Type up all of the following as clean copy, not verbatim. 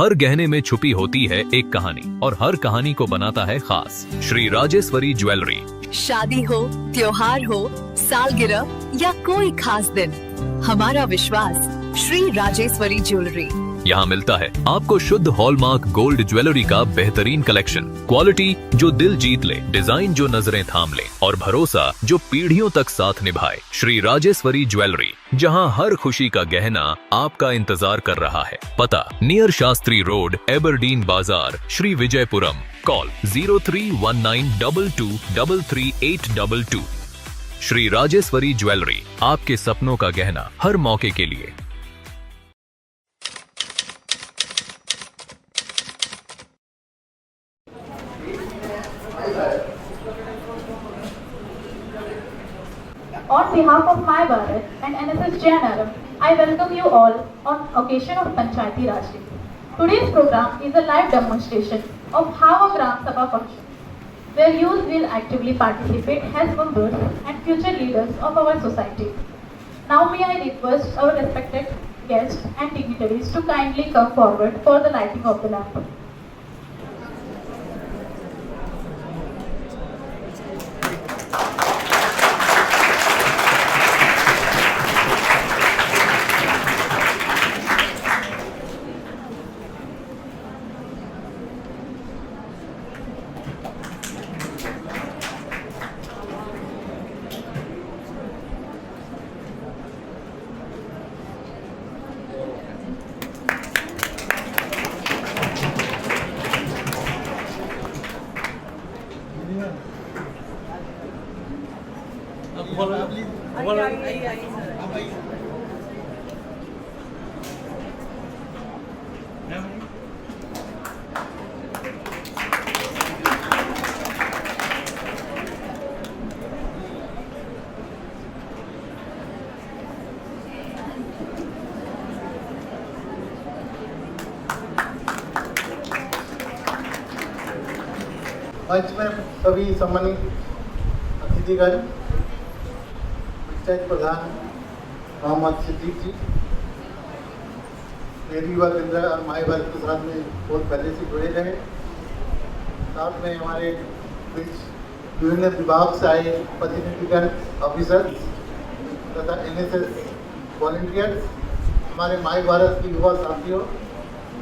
हर गहने में छुपी होती है एक कहानी और हर कहानी को बनाता है खास। श्री राजेश्वरी ज्वेलरी। शादी हो, त्योहार हो, सालगिरह या कोई खास दिन, हमारा विश्वास श्री राजेश्वरी ज्वेलरी। यहाँ मिलता है आपको शुद्ध हॉलमार्क गोल्ड ज्वेलरी का बेहतरीन कलेक्शन, क्वालिटी जो दिल जीत ले, डिजाइन जो नजरें थाम ले और भरोसा जो पीढ़ियों तक साथ निभाए। श्री राजेश्वरी ज्वेलरी, जहाँ हर खुशी का गहना आपका इंतजार कर रहा है। पता नियर शास्त्री रोड, एबरडीन बाजार, श्री विजयपुरम। कॉल 031922333822। श्री राजेश्वरी ज्वेलरी, आपके सपनों का गहना हर मौके के लिए। On behalf of My Bharat and NSS JNRM, I welcome you all on occasion of Panchayati Raj Day. Today's program is a live demonstration of how a Gram Sabha functions, where youth will actively participate as members and future leaders of our society. Now may I request our respected guests and dignitaries to kindly come forward for the lighting of the lamp. मंच में सभी सम्मानित अतिथिगण, पंचायत प्रधान मोहम्मद सिद्दीक जी, मेरी युवा केंद्र और माई भारत के साथ में बहुत पहले से जुड़े रहे। साथ में हमारे बीच विभिन्न विभाग से आए प्रतिनिधिगण, ऑफिसर्स तथा NSS वॉलंटियर्स, हमारे माई भारत के युवा साथियों,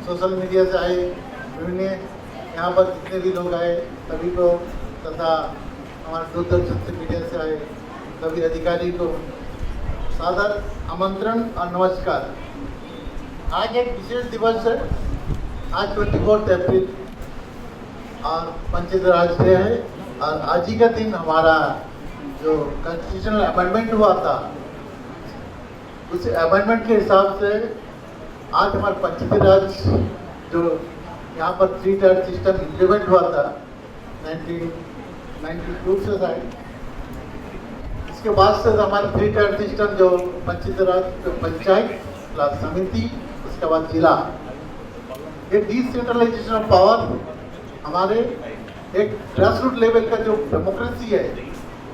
सोशल मीडिया से आए विभिन्न यहाँ पर जितने भी लोग आए सभी को, तथा हमारे दूरदर्शन से मीडिया से आए सभी अधिकारी को सादर आमंत्रण और नमस्कार। आज एक विशेष दिवस है। आज 24 अप्रैल और पंचायत राज डे है और आज ही का दिन हमारा जो कॉन्स्टिट्यूशनल अमेंडमेंट हुआ था, उस अमेंडमेंट के हिसाब से आज हमारा पंचायती राज जो यहाँ पर 3-टायर सिस्टम इम्प्लीमेंट हुआ था 1992 से शायद, इसके बाद से हमारा 3-टायर सिस्टम जो पंचायत राज, पंचायत प्लस समिति, उसके बाद जिला, ये डिसेंट्रलाइजेशन ऑफ पावर हमारे एक ग्रास रूट लेवल का जो डेमोक्रेसी है,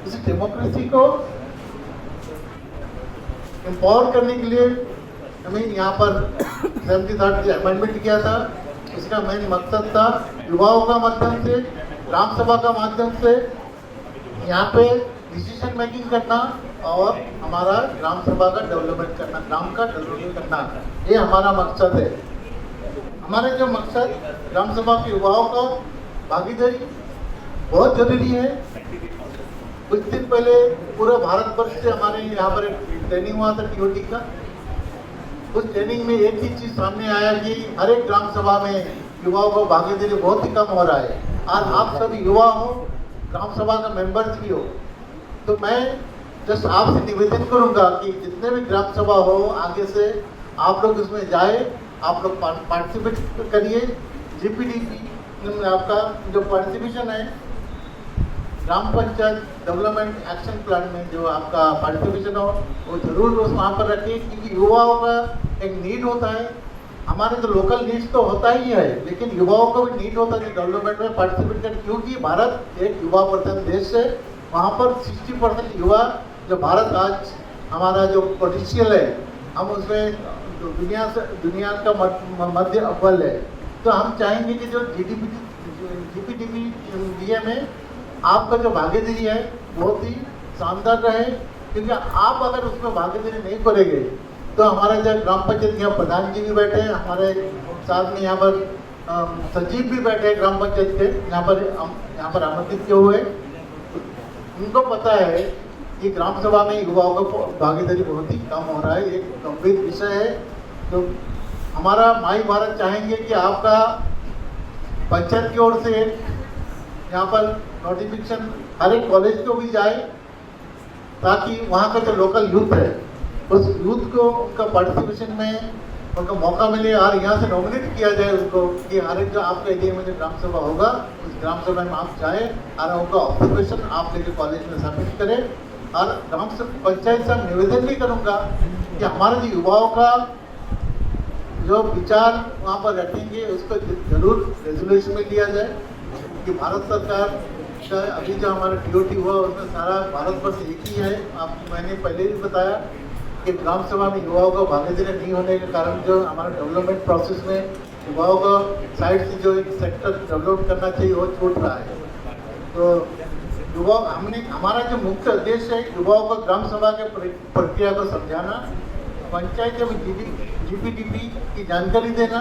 उस डेमोक्रेसी को एम्पावर करने के लिए हमें यहाँ पर 73 अमेंडमेंट किया था। इसका मेन मकसद था युवाओं का माध्यम से, ग्राम सभा का माध्यम से यहाँ पे डिसीजन मेकिंग करना और हमारा ग्राम सभा का डेवलपमेंट करना, ग्राम का डेवलपमेंट करना, ये हमारा मकसद है। हमारे जो मकसद ग्राम सभा के युवाओं का भागीदारी बहुत जरूरी है। कुछ दिन पहले पूरे भारतवर्ष से हमारे यहाँ पर एक ट्रेनिंग हुआ था TOT का। उस ट्रेनिंग में एक ही चीज सामने आया कि हर एक ग्राम सभा में युवाओं को भागीदारी बहुत ही कम हो रहा है। और आप सभी युवा हो, ग्राम सभा का मेंबर्स भी हो, तो मैं जस्ट आपसे निवेदन करूंगा कि जितने भी ग्राम सभा हो, आगे से आप लोग इसमें जाए, आप लोग पार्टिसिपेट करिए। GPDP में आपका जो पार्टिसिपेशन है, ग्राम पंचायत डेवलपमेंट एक्शन प्लान में जो आपका पार्टिसिपेशन हो, वो जरूर वहाँ पर रखिए, क्योंकि युवाओं का एक नीड होता है। हमारे तो लोकल नीड्स तो होता ही है, लेकिन युवाओं को भी नीड होता है कि डेवलपमेंट में पार्टिसिपेट करें, क्योंकि भारत एक युवा प्रधान देश है। वहाँ पर 60% युवा जो भारत आज हमारा जो पोटेंशियल है, हम उसमें दुनिया का मध्य अव्वल है। तो हम चाहेंगे कि जो जीपीडीपी में आपका जो भागीदारी है बहुत ही शानदार रहे, क्योंकि आप अगर उसमें भागीदारी नहीं करेंगे तो हमारे जो ग्राम पंचायत यहाँ प्रधान जी भी बैठे हैं, हमारे साथ में यहाँ पर सचिव भी बैठे हैं ग्राम पंचायत के, यहाँ पर आमंत्रित किए हुए। उनको पता है कि ग्राम सभा में युवाओं का भागीदारी बहुत ही कम हो रहा है। एक गंभीर विषय है जो हमारा माई भारत चाहेंगे कि आपका पंचायत की ओर से यहाँ पर नोटिफिकेशन हर एक कॉलेज को भी जाए, ताकि वहाँ का जो लोकल यूथ है उस यूथ को उनका पार्टिसिपेशन में उनको मौका मिले और यहाँ से नॉमिनेट किया जाए उनको कि हर एक जो आपके एरिया में जो ग्राम सभा होगा उस ग्राम सभा में आप जाए और उनका ऑब्जर्वेशन आप लेके कॉलेज में सबमिट करें। और ग्राम पंचायत से हम निवेदन भी करूँगा कि हमारे जो युवाओं का जो विचार वहाँ पर रखेंगे उसको जरूर रेजोल्यूशन में लिया जाए कि भारत सरकार का अभी जो हमारा DOT हुआ उसमें सारा भारतवर्ष एक ही है। आपको मैंने पहले भी बताया कि ग्राम सभा में युवाओं का भागीदारी नहीं होने के कारण जो हमारा डेवलपमेंट प्रोसेस में युवाओं का साइड से जो एक सेक्टर डेवलप करना चाहिए वो छूट रहा है। तो युवा हमारा जो मुख्य उद्देश्य है युवाओं को ग्राम सभा के प्रक्रिया को समझाना, पंचायत में जीपीडीपी की जानकारी देना,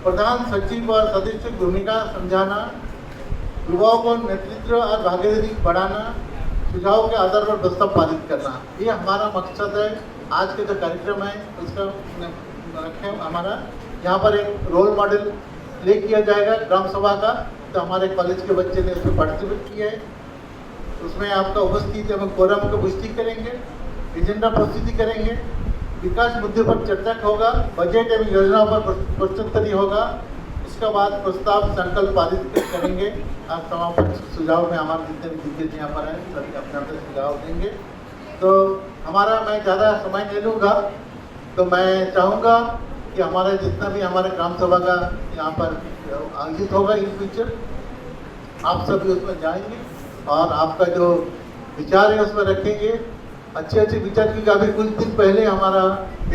प्रधान सचिव और सदस्य की भूमिका समझाना, युवाओं को नेतृत्व और भागीदारी बढ़ाना, सुझाव के आधार पर प्रस्ताव पारित करना, ये हमारा मकसद है। आज के जो कार्यक्रम है उसका रखें हमारा यहाँ पर एक रोल मॉडल प्ले किया जाएगा ग्राम सभा का। तो हमारे कॉलेज के बच्चे ने उसमें पार्टिसिपेट किया है, उसमें आपका उपस्थित एवं कोरम की पुष्टि करेंगे, एजेंडा प्रस्तुति करेंगे, विकास मुद्दे पर चर्चा होगा, बजट एवं योजनाओं पर प्रश्नोत्तरी होगा। इसके बाद प्रस्ताव संकल्प पारित करेंगे और समापन सुझाव में हमारे जितने भी दिग्गज यहाँ पर हैं सभी अपने अपने सुझाव देंगे। तो हमारा मैं ज़्यादा समय नहीं लूँगा, तो मैं चाहूँगा कि हमारा जितना भी हमारे ग्राम सभा का यहाँ पर आयोजित होगा इन फ्यूचर, आप सभी उसमें जाएंगे और आपका जो विचार है उसमें रखेंगे, अच्छे विचार। क्योंकि अभी कुछ दिन पहले हमारा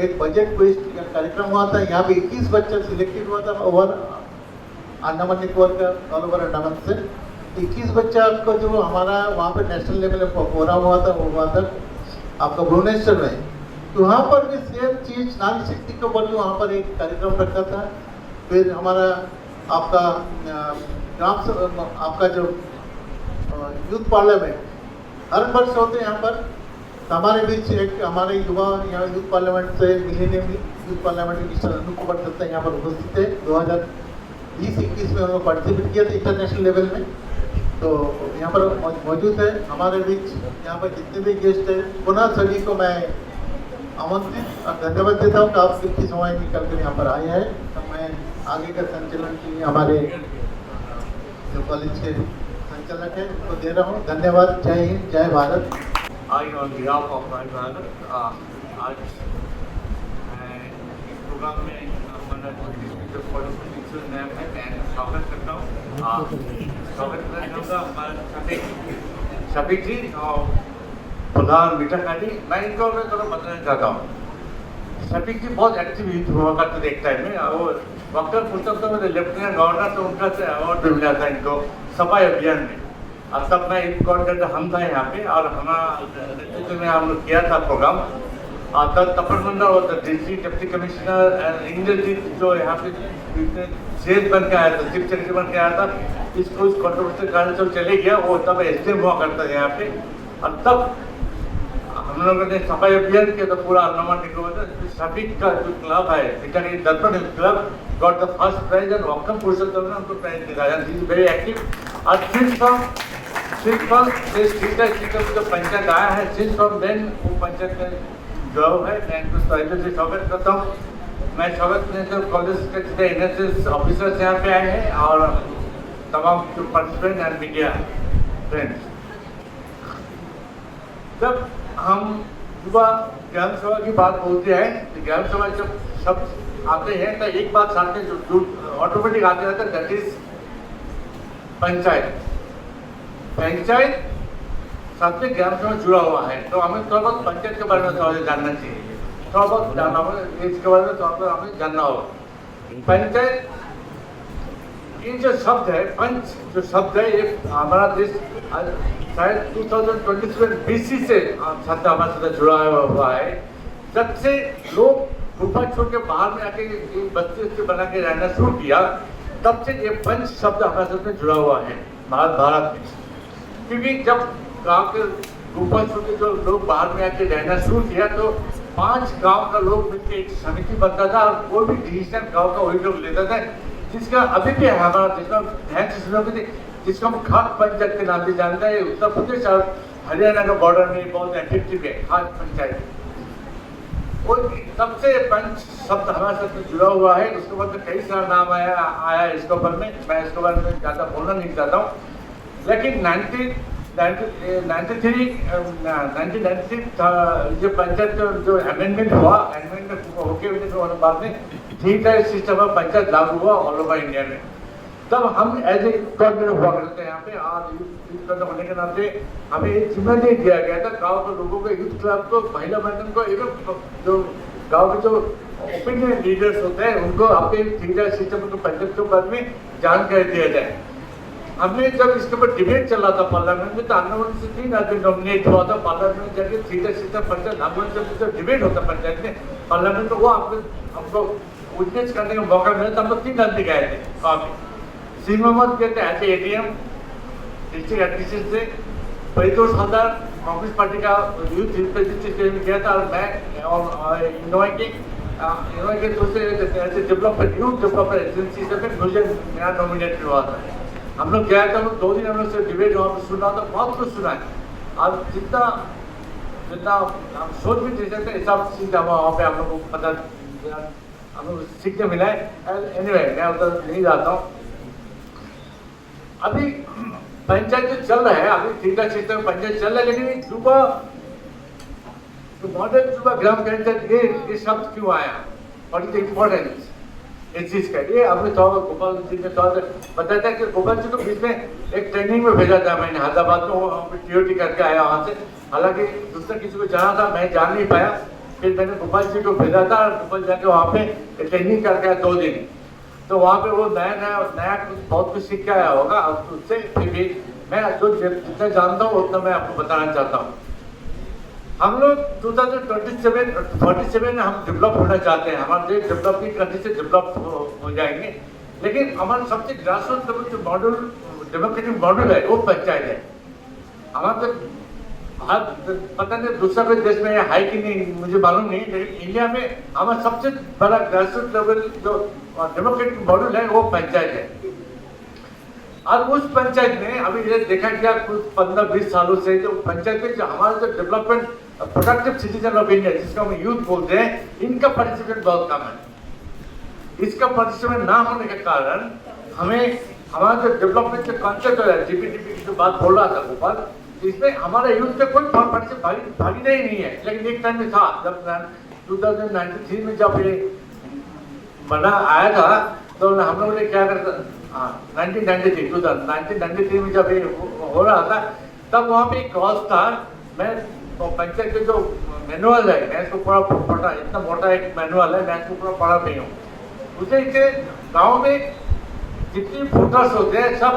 एक बजट बेस्ड कार्यक्रम हुआ था, यहाँ पे 21 बच्चा सिलेक्टेड हुआ था ओवर अंडमान निकोबार का ऑल ओवर अंडमान से 21 बच्चा को जो हमारा वहाँ पे नेशनल लेवल पे प्रोग्राम हुआ था वो हुआ था आपका भुवनेश्वर में। तो वहाँ पर भी सेम चीज नारी शक्ति को बोल वहाँ पर एक कार्यक्रम रखा था। फिर हमारा आपका आपका जो यूथ पार्लियामेंट हर वर्ष होते हैं यहाँ पर, तो हमारे बीच एक हमारे युवा यहाँ यूथ पार्लियामेंट से मिलेनियम यूथ पार्लियामेंट मिस्टर अनु कुमार दत्ता यहाँ पर उपस्थित है। 2020-21 में उन्होंने पार्टिसिपेट किया था इंटरनेशनल लेवल में, तो यहाँ पर मौजूद है हमारे बीच। यहाँ पर जितने भी गेस्ट हैं पुनः सभी को मैं आमंत्रित और धन्यवाद देता हूँ कि आप कितनी समय निकल कर यहाँ पर आए हैं। तो मैं आगे का संचालन के लिए हमारे जो कॉलेज के संचालक है उनको दे रहा हूँ। धन्यवाद। जय हिंद, जय Bharat. I on behalf of my brother, आज इस प्रोग्राम में हमारा जो पॉलिटिक्स नाम है मैं स्वागत करता हूँ। स्वागत करना चाहूँगा हमारे शफीक जी और प्रधान मीठा जी। मैं इनको मैं थोड़ा बताना चाहता हूँ। शफीक जी बहुत एक्टिव हुआ करते थे एक टाइम में, और वक्त पुस्तक तो मेरे लेफ्टिनेंट गवर्नर तो उनका से अवार्ड भी मिला था इनको सफाई अभियान में। अब तब मैं इन कोऑर्डिनेटर हम था यहाँ पे और हमारा नेतृत्व में हम लोग किया था प्रोग्राम। तब तपन मंडल और डिस्ट्रिक्ट डिप्टी कमिश्नर इंद्रजीत जो यहाँ पे चीफ बन के आया था, चीफ सेक्रेटरी बन के आया था, इसको इस कॉन्ट्रोवर्सी कारण से चले गया। वो तब SDM हुआ करता था यहाँ पे। और तब हम लोगों ने सफाई अभियान किया तो पूरा अंडमान निकोबार शफीक का जो क्लब है Italy Darpan club got the first prize and Vakkom Purushottam ने उनको प्राइज दिलाया। He is very active. और सिंस फ्रॉम जो पंचायत आया है, सिंस फ्रॉम देन वो पंचायत में जॉब है। मैं इनको पहले से स्वागत करता हूँ। मैं स्वागत करने से कॉलेज के जितने NSS ऑफिसर्स यहाँ पे आए हैं और तमाम जो पार्टिसिपेंट एंड मीडिया फ्रेंड्स। जब हम युवा ज्ञान सभा की बात बोलते हैं तो ज्ञान सभा जब शब्द आते हैं तो एक बात साथ में जो ऑटोमेटिक आते रहता है, दैट इज पंचायत। पंचायत साथ में ज्ञान सभा जुड़ा हुआ है, तो हमें थोड़ा बहुत पंचायत के बारे में थोड़ा जानना चाहिए, थोड़ा बहुत जानना होगा, इसके बारे में थोड़ा बहुत हमें जानना होगा। पंचायत ये जो शब्द है पंच, जो शब्द है, ये हमारा देश शायद 2020 में बीसी से छात्र हमारे साथ जुड़ा हुआ है। जब से लोग गुफा छोड़ के बाहर में आके बस्ती बना के रहना शुरू किया, तब से ये पंच शब्द हमारे साथ में जुड़ा हुआ है भारत में। क्योंकि जब गांव के गुफा छोड़ के जो लोग बाहर में आके रहना शुरू किया, तो 5 गांव का लोग मिलकर एक समिति बनता था और कोई भी डिसीजन गांव का वही लोग लेता था, जिसका अभी भी है हमारा, जिसका ध्यान से सुनोगे, जिसको हम खाद पंचायत के नाम से जानते हैं। उत्तर प्रदेश और हरियाणा का बॉर्डर में बहुत इफेक्टिव है खाद पंचायत। और तब से पंच शब्द हमारे साथ में जुड़ा हुआ है। उसके बाद कई सारा नाम आया इसके ऊपर में, मैं इसके बारे में ज़्यादा बोलना नहीं चाहता हूँ। लेकिन 1993 जो पंचायत जो अमेंडमेंट हुआ, अमेंडमेंट होके बाद में 3 टायर सिस्टम में पंचायत लागू हुआ ऑल ओवर इंडिया में। तब हम एज ए यूथ कोऑर्डिनेटर हुआ करते हैं यहाँ पे। आज यूथ कोऑर्डिनेटर होने के नाते हमें एक जिम्मेदारी दिया गया था गांव के लोगों को, यूथ क्लब को, महिला मंडल को, एवं जो गांव के जो ओपिनियन लीडर्स होते हैं उनको आपके 3 टायर सिस्टम को पंचायत के बारे में जानकारी दिया जाए। हमने जब इसके ऊपर डिबेट चल रहा था पार्लियामेंट में, तो अन्नमोहन से 3 आदमी नॉमिनेट हुआ था पार्लियामेंट में जाके 3 टायर सिस्टम पंचायत। अन्नमोहन से डिबेट होता पंचायत में पार्लियामेंट में, वो हमको विटनेस करने का मौका मिला, तो हम लोग 3 आदमी गए थे वहाँ पे। सिंह मोहम्मद कहते हैं ऐसे ADM डिस्ट्रिक्ट एडमिनिस्ट्रेशन से, परितोष हलदार कांग्रेस पार्टी का यूथ रिप्रेजेंटेटिव में गया था, और मैं इनोवा के दूसरे ऐसे डेवलपमेंट यूथ डेवलपमेंट एजेंसी से मुझे मेरा नॉमिनेट हुआ था। हम लोग गया था, 2 दिन हम लोग से डिबेट वहाँ पर सुना था, बहुत कुछ सुना है। और जितना हम सोच भी नहीं सकते ऐसा चीज वहाँ पे हम लोग को पता, हम लोग सीखने मिला है। एनीवे मैं उधर नहीं जाता हूँ। अभी पंचायत जो चल रहा है, अभी 3 टायर सिस्टम पंचायत चल रहा है, लेकिन मॉडर्न जुबा ग्राम पंचायत ये शब्द क्यों आया, और इट इम्पोर्टेंस इस चीज का, ये आपने गोपाल जी ने बताया था कि गोपाल जी को बीच में एक ट्रेनिंग में भेजा था मैंने हैदराबाद में, वो TOT करके आया वहाँ से। हालांकि दूसरा किसी को जाना था, मैं जान नहीं पाया, फिर मैंने गोपाल जी को भेजा था, और गोपाल जाके वहाँ पे ट्रेनिंग करके आया 2 दिन। तो वहाँ पे वो नया कुछ बहुत कुछ सीख के आया होगा, और उससे फिर भी मैं जो जितना जानता हूँ उतना मैं आपको बताना चाहता हूँ। हम लोग 2047 में हम डेवलप होना चाहते हैं, हमारे देश डेवलपिंग कंट्री से डेवलप हो जाएंगे, लेकिन हमारा सबसे ग्रासरूट लेवल जो मॉडल डेमोक्रेटिक मॉडल है वो पंचायत है। हमारा तो पता नहीं दूसरा कोई देश में है कि नहीं मुझे मालूम नहीं, लेकिन इंडिया में हमारा सबसे बड़ा ग्रासरूट लेवल जो डेमोक्रेटिक मॉडल है वो पंचायत है। और उस पंचायत में अभी ये देखा गया कुछ 15-20 सालों से जो पंचायत में जो हमारा जो development productive citizen of India जिसको हम यूथ बोलते हैं, इनका पार्टिसिपेट बहुत कम है। इसका पार्टिसिपेट ना होने के कारण हमें हमारा जो डेवलपमेंट जो कॉन्सेप्ट है, GPTP की जो बात बोल रहा था गोपाल, इसमें हमारे यूथ में कोई भागीदारी नहीं है। लेकिन एक टाइम में था, जब 2093 में जब ये बना आया था, तो हम लोगों ने क्या करता, 1993 में जब ये हो रहा था, तब वहाँ पे एक क्लॉज था, मैं पंचायत के जो मैनुअल है मैं इसको पूरा पढ़ा, इतना मोटा एक मैनुअल है, मैं इसको पूरा पढ़ा नहीं हूँ। उसे गाँव में जितनी वोटर्स होते हैं सब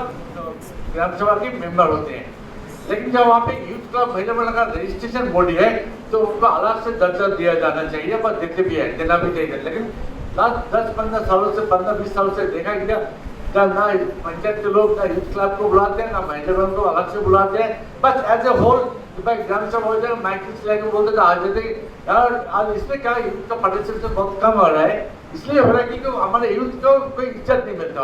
ग्राम सभा के मेंबर होते हैं, लेकिन जब वहाँ पे यूथ क्लब महिला मंडल का रजिस्ट्रेशन बॉडी है तो उनको अलग से दर्जा दिया जाना चाहिए, पर देते भी है, देना भी चाहिए। लेकिन लास्ट 10-15 सालों से 15-20 सालों से देखा गया ना पंचायत के लोग ना यूथ क्लब को बुलाते हैं, ना महिला मंडल को अलग से बुलाते हैं, बस एज ए होल ग्राम सभा हो जाए माइक लेकर बोलते थे आज देते यार। आज इसमें क्या यूथ का पार्टिसिपेशन बहुत कम हो रहा है, इसलिए हो रहा है क्योंकि हमारे यूथ को कोई इज्जत नहीं मिलता।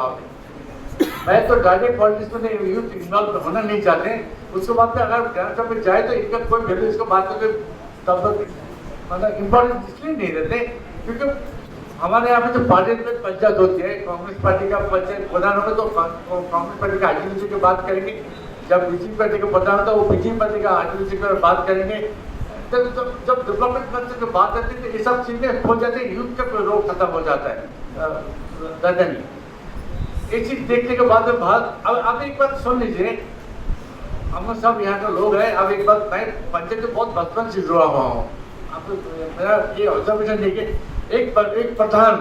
मैं तो डायरेक्ट पॉलिटिक्स में यूथ इन्वॉल्व होना नहीं चाहते, उसके बाद में अगर ग्राम सभा में जाए तो इनका कोई वैल्यू इसको बात करके तब मतलब इम्पोर्टेंस इसलिए नहीं देते क्योंकि हमारे यहाँ पे जो पार्टी में पंचायत होती है, कांग्रेस पार्टी का पंचायत प्रधान होगा तो कांग्रेस पार्टी का आईटीसी की बात करेंगे, जब बीजेपी पार्टी का प्रधान होता है वो बीजेपी पार्टी का आईटीसी की बात करेंगे। तो जब डेवलपमेंट कंसेप्ट की बात आती है तो ये सब चीजें हो जाती है, यूथ का रोग खत्म हो जाता है। एक चीज देखने के बाद में अब एक बात सुन लीजिए, हम सब यहाँ के लोग हैं। अब एक बात, मैं पंचायत से बहुत बचपन से जुड़ा हुआ हूँ। अब मेरा ये ऑब्जर्वेशन देखिए, एक प्रधान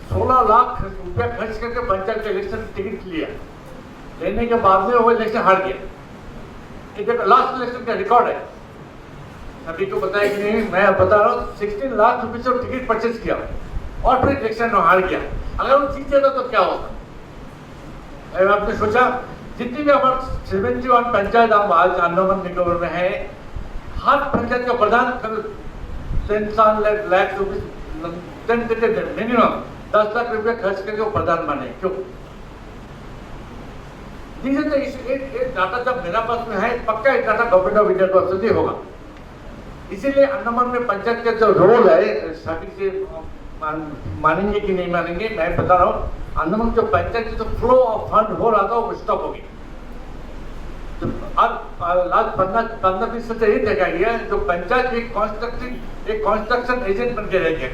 16 लाख रुपया खर्च करके पंचायत के इलेक्शन टिकट लिया, लेने के बाद में वो इलेक्शन हार गया। ये देखो लास्ट इलेक्शन का रिकॉर्ड है, सभी को पता है कि नहीं, मैं बता रहा हूँ 16 लाख रुपए से टिकट परचेज किया और फिर इलेक्शन में हार गया। अगर वो जीत जाता तो क्या होता? आपने सोचा जितनी भी हमारे 71 पंचायत हम आज अंडमान निकोबार में है, हर पंचायत का प्रधान 10 लाख रुपए मिनिमम 10 लाख रुपए खर्च करके वो प्रधान बने। क्यों? एक डाटा जब मेरा पास में है, पक्का एक डाटा गवर्नमेंट ऑफ इंडिया को से होगा। इसीलिए अंडमान में पंचायत का जो रोल है, सभी से मानेंगे कि नहीं मानेंगे, मैं बता रहा हूँ, अंडमान जो पंचायत की जो फ्लो ऑफ फंड हो रहा था वो स्टॉप हो गई। तो अब लास्ट 15-20 से ये देखा गया जो पंचायत एक कंस्ट्रक्शन एजेंट बन के रह गया,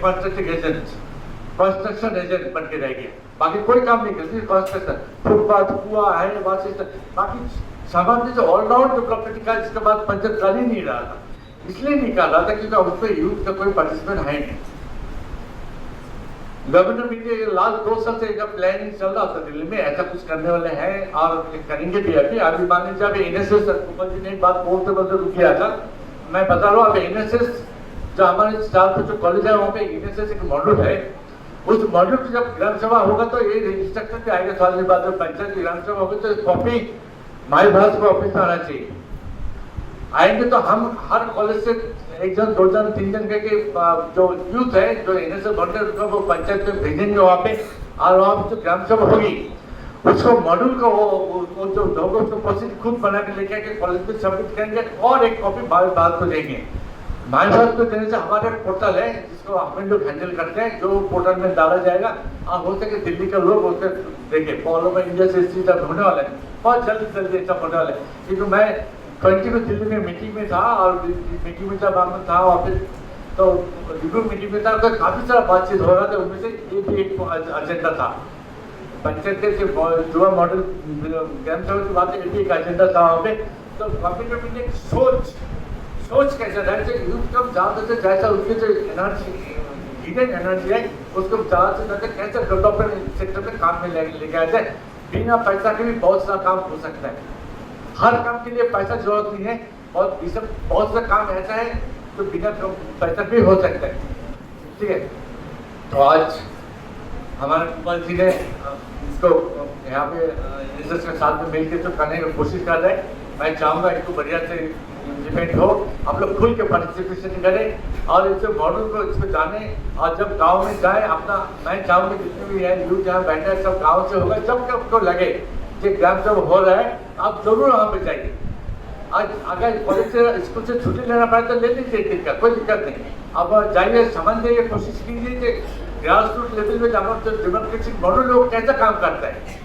कंस्ट्रक्शन एजेंट बन के रह गया। बाकी कोई काम नहीं करती, कंस्ट्रक्शन, फुटपाथ, कुआ है, बाकी सामान्य जो ऑलराउंड डेवलपमेंट का इसके बाद पंचायत कर ही नहीं रहा था। इसलिए नहीं कर रहा था क्योंकि उसमें यूथ का कोई पार्टिसिपेंट है नहीं। गवर्नमेंट इंडिया लास्ट 2 साल से एक प्लानिंग चल रहा था दिल्ली में, ऐसा कुछ करने वाले हैं और करेंगे भी। अभी मान लीजिए अभी एनएसएस गोपाल जी ने एक बात बोलते रुक गया था, मैं बता रहा हूँ। अब एनएसएस जो हमारे स्टाफ जो कॉलेज है वहाँ पे एनएसएस एक मॉड्यूल है, उस मॉड्यूल की जब ग्राम सभा होगा तो ये इंस्ट्रक्शन पे आएगा साल के बाद, जब पंचायत की ग्राम सभा होगी तो कॉपी माई भाषा को ऑफिस में आना चाहिए। आएंगे तो हम हर कॉलेज से 1 जन 2 जन 3 जन के जो यूथ है जो एनएसएस वॉलंटियर वो पंचायत में भेजेंगे वहाँ पे, और वहाँ पे जो ग्राम सभा होगी उसको मॉड्यूल को वो जो लोगों को प्रोसीड खुद बना के लेके आके कॉलेज में सबमिट करेंगे और एक कॉपी बात को देंगे। माई भाषा को देने से हमारे पोर्टल है जिसको हम लोग हैंडल करते हैं, जो पोर्टल में डाला जाएगा और हो सके दिल्ली के लोग उसे देखें। फॉलो में इंडिया से इस चीज होने वाला है, बहुत जल्दी ऐसा होने वाला है। क्योंकि मैं 20 में दिल्ली में मीटिंग में था और मीटिंग में जब हम था ऑफिस तो रिव्यू मीटिंग में था तो काफी सारा बातचीत हो रहा था, उनमें से ये भी एक एजेंडा था पंचायत के युवा मॉडल ग्राम सभा की बात, एक एजेंडा था वहाँ पे। तो गवर्नमेंट ने सोच कैसा है, यूथ कब ज़्यादा से जैसा उसकी जो एनर्जी हिडन एनर्जी है उसको ज़्यादा से ज़्यादा कैसे डेवलपमेंट सेक्टर में काम में लेके आए जाए। बिना पैसा के भी बहुत सारा काम हो सकता है, हर काम के लिए पैसा जरूरत नहीं है, और ये सब बहुत सा काम ऐसा है जो बिना पैसा भी हो सकता है। ठीक है, तो आज हमारे गोपाल जी ने इसको यहाँ पे एनएसएस के साथ में मिलकर जो करने की कोशिश कर रहे हैं, मैं चाहूँगा इसको बढ़िया से इम्प्लीमेंट हो, आप लोग खुल के पार्टिसिपेशन करें और इस मॉडल को इसमें जाने। और जब गांव में जाए अपना, मैं चाहूँगा जितने भी है यूथ जहाँ बैठे हैं सब गाँव से होगा, जब आपको लगे कि ग्राम सभा हो रहा है आप जरूर वहाँ पे जाइए। आज अगर कॉलेज से स्कूल से छुट्टी लेना पड़े तो ले लीजिए, दिक्कत कोई दिक्कत नहीं। अब जाइए, समझिए, कोशिश कीजिए कि ग्रास रूट लेवल में जहाँ जो डेमोक्रेटिक मॉडल लोग कैसे काम करता है।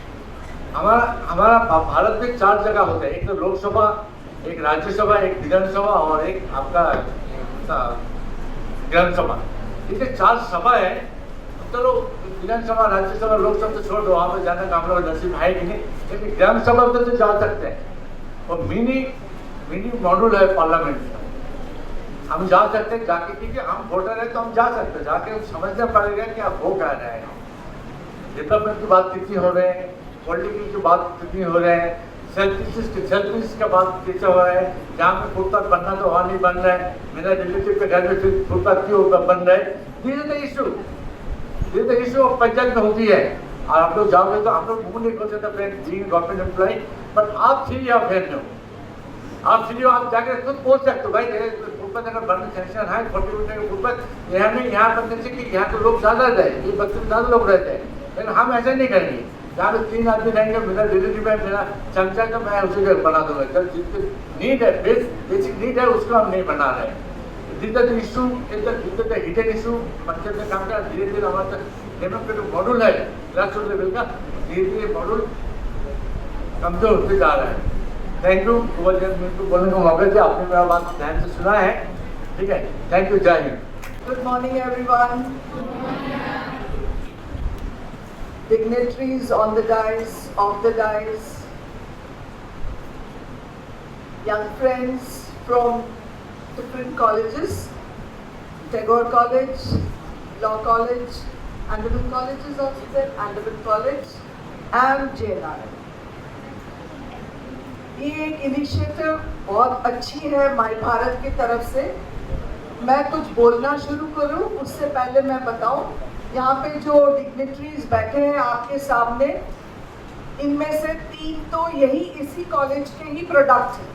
हमारा भारत में 4 जगह होता है, एक तो लोकसभा, एक राज्यसभा, एक विधानसभा और एक आपका ग्राम सभा। ये 4 सभा है। चलो विधानसभा, राज्यसभा, लोकसभा तो छोड़ दो, वहाँ पर जाने का हम लोग नसीब है कि नहीं, लेकिन ग्राम सभा में तो जा सकते हैं। और मिनी मॉड्यूल है पार्लियामेंट का, हम जा सकते हैं जाके, क्योंकि हम वोटर है तो हम जा सकते हैं जाके, समझना पड़ेगा कि आप वो कह रहे हैं। डेवलपमेंट की बात कितनी हो रहे हैं, पॉलिटिकल की बात कितनी हो रहे हैं, सेल्फिश का बात कैसे हो रहा है, जहाँ पे फुटपाथ बनना तो वहाँ नहीं बन रहा है, मेरा रिलेटिव के घर में फुटपाथ क्यों बन रहा है। ये इशू पंचायत में होती है। और आप लोग जाओगे तो आप लोग मुंह नहीं खोल सकते गवर्नमेंट एम्प्लॉय, बट आप फ्री या फेयर हो, आप फ्री हो, आप जाकर खुद बोल सकते हो भाई फुटपाथ अगर बनने सेंक्शन है 40 मीटर का फुटपाथ यहाँ नहीं, यहाँ बनने से कि यहाँ तो लोग ज़्यादा रहते हैं, ये बच्चे ज़्यादा लोग रहते हैं, लेकिन हम ऐसा नहीं करेंगे। जहाँ पे 3 आदमी रहेंगे, मेरा रिलेटिव है, मेरा चमचा तो मैं उसी को बना दूंगा। जब जिसकी नीड है, बेसिक नीड है, उसको हम नहीं बना रहे हैं। इशू हिडन इशू पंचायत में काम कर, धीरे धीरे हमारा डेमोक्रेटिक मॉड्यूल है ग्रास रूट लेवल का, धीरे धीरे मॉड्यूल कमजोर होते जा रहा है। थैंक यू, बोलने को मौका दिया, आपने मेरा बात ध्यान से सुना है। ठीक है, थैंक यू, जय Hind. Good morning everyone. Dignitaries on the dais, off the dais, young friends from different colleges, Tagore College, Law College, Andaman College is also there, Andaman College and JNRM. ये एक इनिशिएटिव बहुत अच्छी है माई भारत की तरफ से। मैं कुछ बोलना शुरू करूं उससे पहले मैं बताऊं, यहाँ पे जो डिग्निटरीज बैठे हैं आपके सामने, इनमें से 3 तो यही इसी कॉलेज के ही प्रोडक्ट हैं।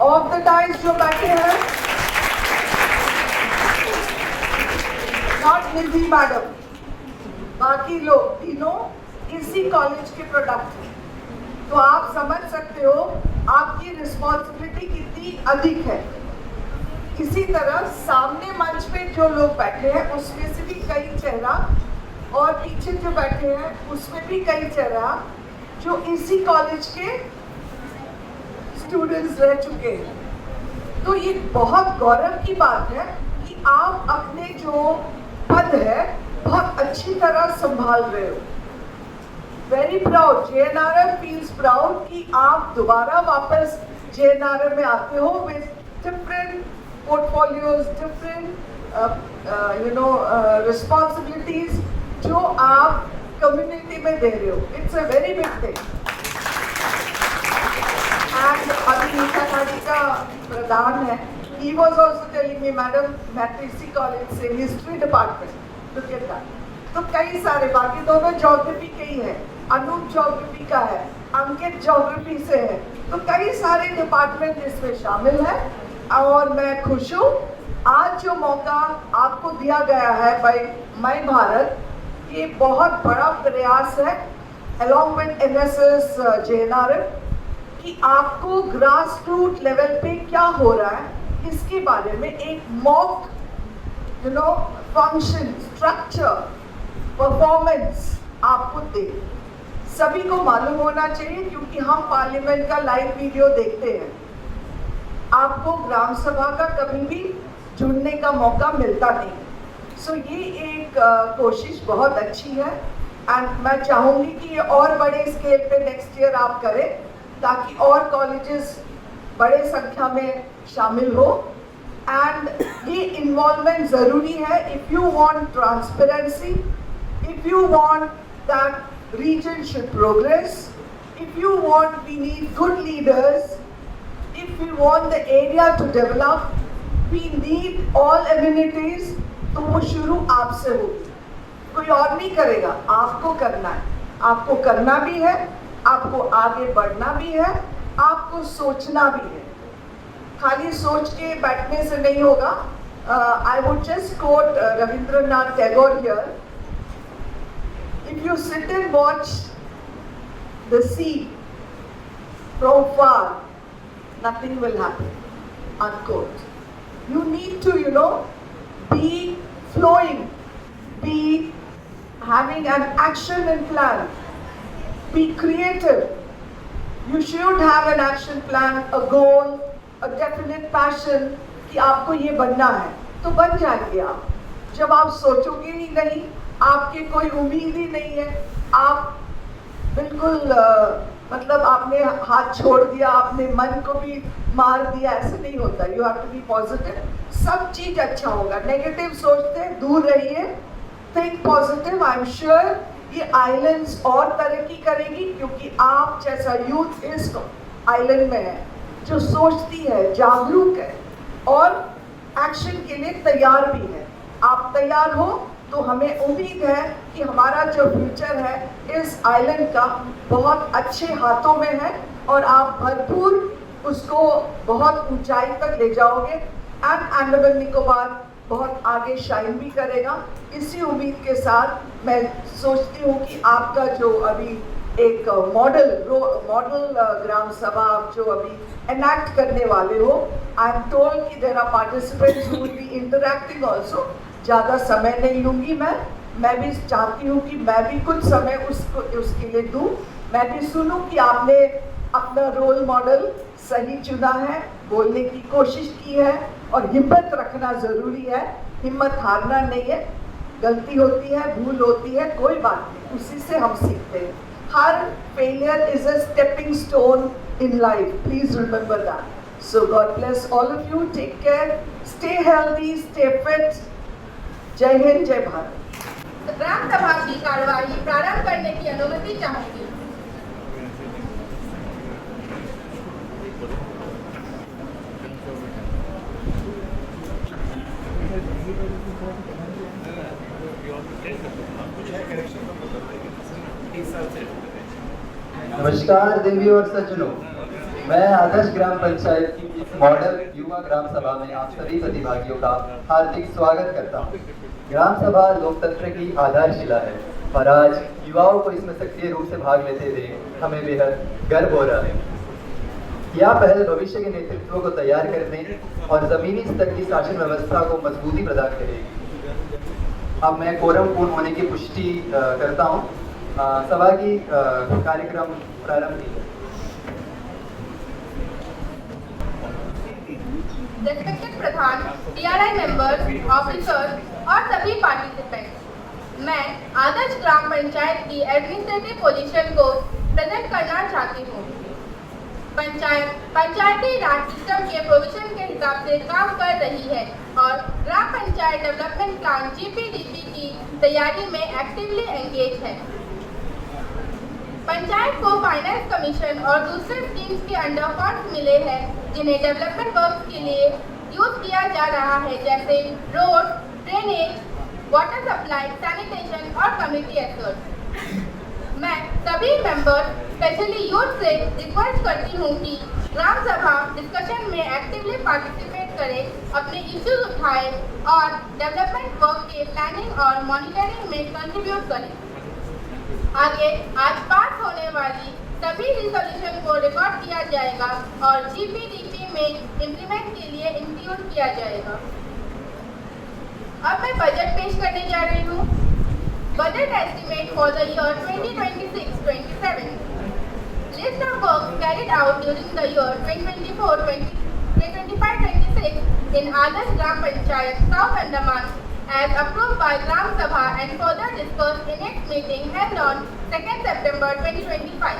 ऑफ द डाइस जो बैठे हैं, नॉट निधि मैडम, बाकी लोग तीनों इसी कॉलेज के प्रोडक्ट हैं। तो आप समझ सकते हो आपकी रिस्पॉन्सिबिलिटी कितनी अधिक है। इसी तरह सामने मंच पे जो लोग बैठे हैं उसमें से भी कई चेहरा, और पीछे जो बैठे हैं उसमें भी कई चेहरा जो इसी कॉलेज के स्टूडेंट्स रह चुके हैं। तो ये बहुत गौरव की बात है कि आप अपने जो पद है बहुत अच्छी तरह संभाल रहे हो। Very proud, JNRM feels proud कि आप दोबारा वापस JNRM में आते हो with different portfolios, different responsibilities जो आप community में दे रहे हो। It's a very big thing. And अभी नीता खाड़ी का प्रधान है, he was also telling me, madam, मैं तो इसी कॉलेज से history department, look at that. तो कई सारे, बाकी दोनों ज्योग्राफी के ही है, अनूप ज्योग्राफी का है, अंकित ज्योग्राफी से है, तो कई सारे डिपार्टमेंट इसमें शामिल है। और मैं खुश हूँ आज जो मौका आपको दिया गया है भाई माई भारत, ये बहुत बड़ा प्रयास है along with NSS JNRM कि आपको ग्रास रूट लेवल पे क्या हो रहा है इसके बारे में एक मॉक फंक्शन स्ट्रक्चर परफॉर्मेंस आपको दे। सभी को मालूम होना चाहिए क्योंकि हम पार्लियामेंट का लाइव वीडियो देखते हैं, आपको ग्राम सभा का कभी भी जुड़ने का मौका मिलता नहीं। सो ये एक कोशिश बहुत अच्छी है एंड मैं चाहूँगी कि ये और बड़े स्केल पे नेक्स्ट ईयर आप करें ताकि और कॉलेजेस बड़े संख्या में शामिल हो। एंड ये इन्वॉल्वमेंट ज़रूरी है if you want transparency, if you want that region should progress, if you want we need good leaders, if we want the area to develop, we need all amenities। तो वो शुरू आपसे होगी, कोई और नहीं करेगा, आपको करना है। आपको करना भी है, आपको आगे बढ़ना भी है, आपको सोचना भी है। खाली सोच के बैठने से नहीं होगा। I would just quote Rabindranath Tagore here. If you sit and watch the sea from far, nothing will happen, unquote. You need to, be flowing, be having an action and plan, be creative. You should have an action plan, a goal, a definite passion कि आपको ये बनना है, तो बन जाएंगे आप। जब आप सोचोगे ही नहीं, आपकी कोई उम्मीद ही नहीं है, आप बिल्कुल मतलब आपने हाथ छोड़ दिया, आपने मन को भी मार दिया, ऐसे नहीं होता। You have to be positive, सब चीज अच्छा होगा। नेगेटिव सोचते दूर रहिए, think positive. I am sure ये आइलैंड्स और तरक्की करेगी क्योंकि आप जैसा यूथ इस आइलैंड में है जो सोचती है, जागरूक है और एक्शन के लिए तैयार भी है। आप तैयार हो तो हमें उम्मीद है कि हमारा जो फ्यूचर है इस आइलैंड का बहुत अच्छे हाथों में है और आप भरपूर उसको बहुत ऊंचाई तक ले जाओगे एंड अंडमान निकोबार बहुत आगे शाइन भी करेगा। इसी उम्मीद के साथ मैं सोचती हूँ कि आपका जो अभी एक मॉडल ग्राम सभा आप जो अभी एनैक्ट करने वाले हो, आई एम टोल्ड कि there are participants who will be interacting also. ज़्यादा समय नहीं लूँगी मैं भी चाहती हूँ कि मैं भी कुछ समय उसके लिए दूँ, मैं भी सुनूँ कि आपने अपना रोल मॉडल सही चुना है, बोलने की कोशिश की है और हिम्मत रखना ज़रूरी है। हिम्मत हारना नहीं है, गलती होती है, भूल होती है, कोई बात नहीं, उसी से हम सीखते हैं। हर failure is a stepping stone in life, please remember that. So God bless all of you, take care, stay healthy, stay fit. जय हिंद, जय भारत। ग्राम सभा की कार्यवाही प्रारंभ करने की अनुमति चाहूंगी। नमस्कार देवी और सज्जनों, मैं आदर्श ग्राम पंचायत की इस मॉडल युवा ग्राम सभा में आप सभी प्रतिभागियों का हार्दिक स्वागत करता हूं। ग्राम सभा लोकतंत्र की आधारशिला है और आज युवाओं को इसमें सक्रिय रूप से भाग लेते हुए हमें बेहद गर्व हो रहा है। यह पहल भविष्य के नेतृत्व को तैयार करने और जमीनी स्तर की शासन व्यवस्था को मजबूती प्रदान करेगी। अब मैं कोरम पूर्ण होने की पुष्टि करता हूं। सभा की कार्यक्रम प्रारंभ की। रेस्पेक्टेड प्रधान, टीआरआई मेंबर्स, ऑफिसर्स और सभी पार्टिसिपेंट्स, मैं आदर्श ग्राम पंचायत की एडमिनिस्ट्रेटिव पोजीशन को प्रेजेंट करना चाहती हूँ। पंचायत पंचायती राज सिस्टम के प्रोविजन के हिसाब से काम कर रही है और ग्राम पंचायत डेवलपमेंट प्लान जीपीडीपी की तैयारी में एक्टिवली एंगेज है। पंचायत को फाइनेंस कमीशन और दूसरे स्कीम्स के अंडर फंड्स मिले हैं जिन्हें डेवलपमेंट वर्क के लिए यूज किया जा रहा है, जैसे road, drainage, water supply, sanitation और कम्युनिटी एफर्ट्स। मैं सभी मेंबर, स्पेशली यूथ से रिक्वेस्ट करती हूँ कि ग्राम सभा डिस्कशन में एक्टिवली पार्टिसिपेट करें, अपने इश्यूज उठाएं और डेवलपमेंट वर्क के प्लानिंग और मॉनिटरिंग में कंट्रीब्यूट करें। आगे आज पास होने वाली सभी रिजोल्यूशन को रिकॉर्ड किया जाएगा और जीपीडीपी में इम्प्लीमेंट के लिए इंक्लूड किया जाएगा। अब मैं बजट पेश करने जा रही हूँ। Budget estimate for the year 2026-27। List of work carried out during the year 2025-26 in Adarsh Gram Panchayat, South Andaman, as approved by Gram Sabha and further discussed in its meeting held on 2nd September 2025.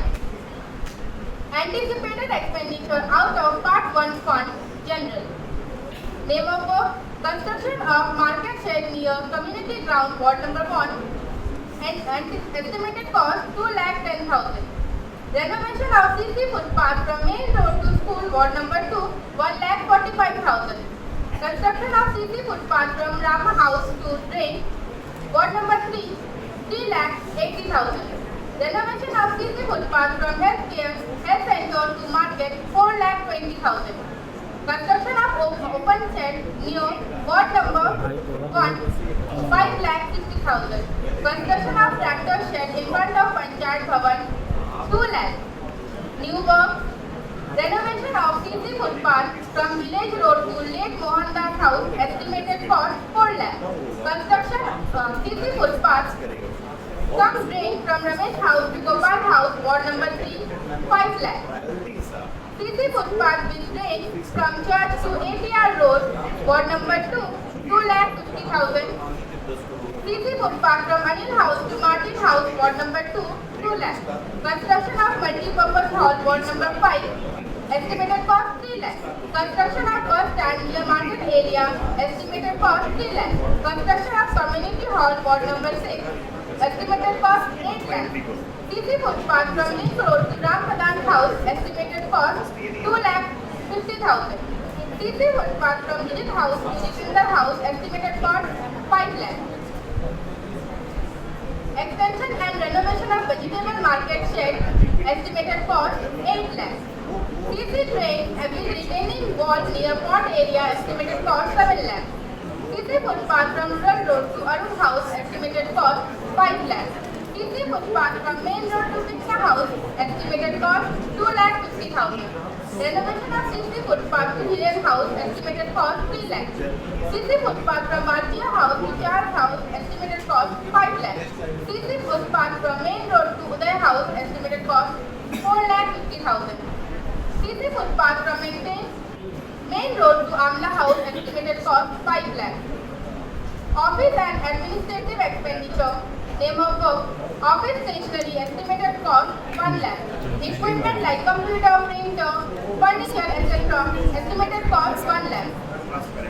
Anticipated expenditure out of Part 1 Fund, General. Name of work, construction of market shed near Community Ground, Ward number 1, and estimated cost 2,10,000. Renovation of CC footpath from main road to school, Ward number 2, 1,45,000. Construction of CC footpath from Rama House to Drain, Ward number 3, 3,80,000. Renovation of CC footpath from Health Center to Market, 4,20,000. Construction of open shed near Ward number 1, 5,60,000. Construction of tractor shed in front of Panchayat Bhavan, 2 lakh. New work. Renovation of CC footpath from Village Road to Lake Mohandas House, estimated cost 4 lakh. Construction CC footpath from drain from Ramesh House to Gopal House, Ward number 3, 5 lakh. CC footpath with drain from Church to ATR Road, Ward number 2, 2,50,000. CC footpath from Anil House to Martin House, Ward number 2, 2 lakh. Construction of multi-purpose hall, Ward number 5, estimated cost 3 lakh. Construction of bus stand near market area, estimated cost 3 lakh. Construction of community hall, Ward number 6, estimated cost 8 lakh. CC footpath from Link Road to Ram Pradhan House, estimated cost 2,50,000. CC footpath from Digit House to Jitendra House, estimated cost 5 lakh. Extension and renovation of vegetable market shed, estimated cost 8 lakh. CC drain with retaining wall near port area, estimated cost 7 lakh. CC footpath from Rural Road to Arun House, estimated cost 5 lakh. CC footpath from Main Road to Krishna House, estimated cost 2,50,000. Renovation of CC footpath to Hiren House, estimated cost 3 lakh. CC footpath from Bhartiya House to Charles House, estimated cost 5 lakh. CC footpath from Main Road to Uday House, estimated cost 4,50,000. CC footpath from Main Road to Amla House, estimated cost 5 lakh. Office and administrative expenditure. Name of work, office stationery, estimated cost 1 lakh. Equipment like computer, printer, furniture, etc. estimated cost 1 lakh.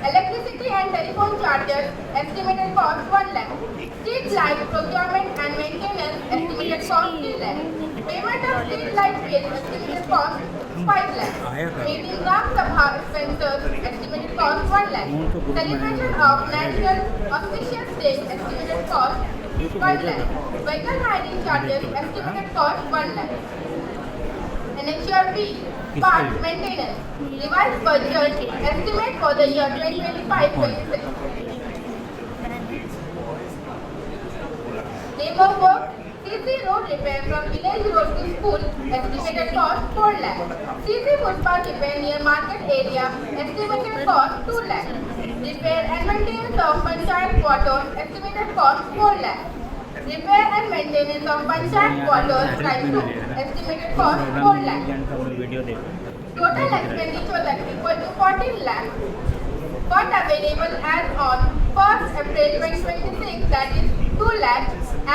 Electricity and telephone charges, estimated cost 1 lakh. Street light procurement and maintenance, estimated cost 3 lakh. Payment of street light bills, estimated cost 5 lakh. Meeting Gram Sabha expenses, estimated cost 1 lakh. Celebration of National Auspicious Day, estimated cost 1 lakh. Vehicle hiring charges, estimated cost 1 lakh. NHRP part maintenance, revised budget estimate for the year 2025-26. Name of work, CC road repair from village road to school, estimated cost 4 lakh. CC footpath repair near market area, estimated cost 2 lakh. Repair and maintenance of Panchayat quarters, estimated cost 4 lakh. Repair and maintenance of Panchayat quarters type 2, estimated cost 4 lakh. Total expenditure that equal to 14 lakh. Fund available as on 1st April 2026, that is 2 lakh.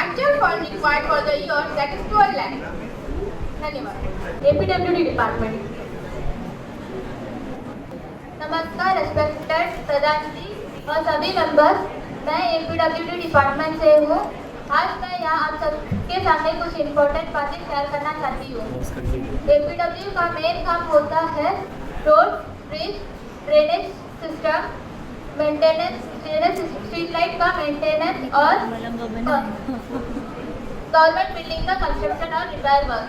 Actual fund required for the year, that is 12 lakh. धन्यवाद. APWD department. नमस्कार respected प्रधान जी और सभी members, मैं APWD department से हूँ. आज मैं यहाँ आप सबके सामने कुछ इम्पोर्टेंट बातें शेयर करना चाहती हूँ. APW का मेन काम होता है road, bridge, drainage system maintenance, street light का मेंटेनेंस और गवर्नमेंट बिल्डिंग का कंस्ट्रक्शन और रिपेयर वर्क.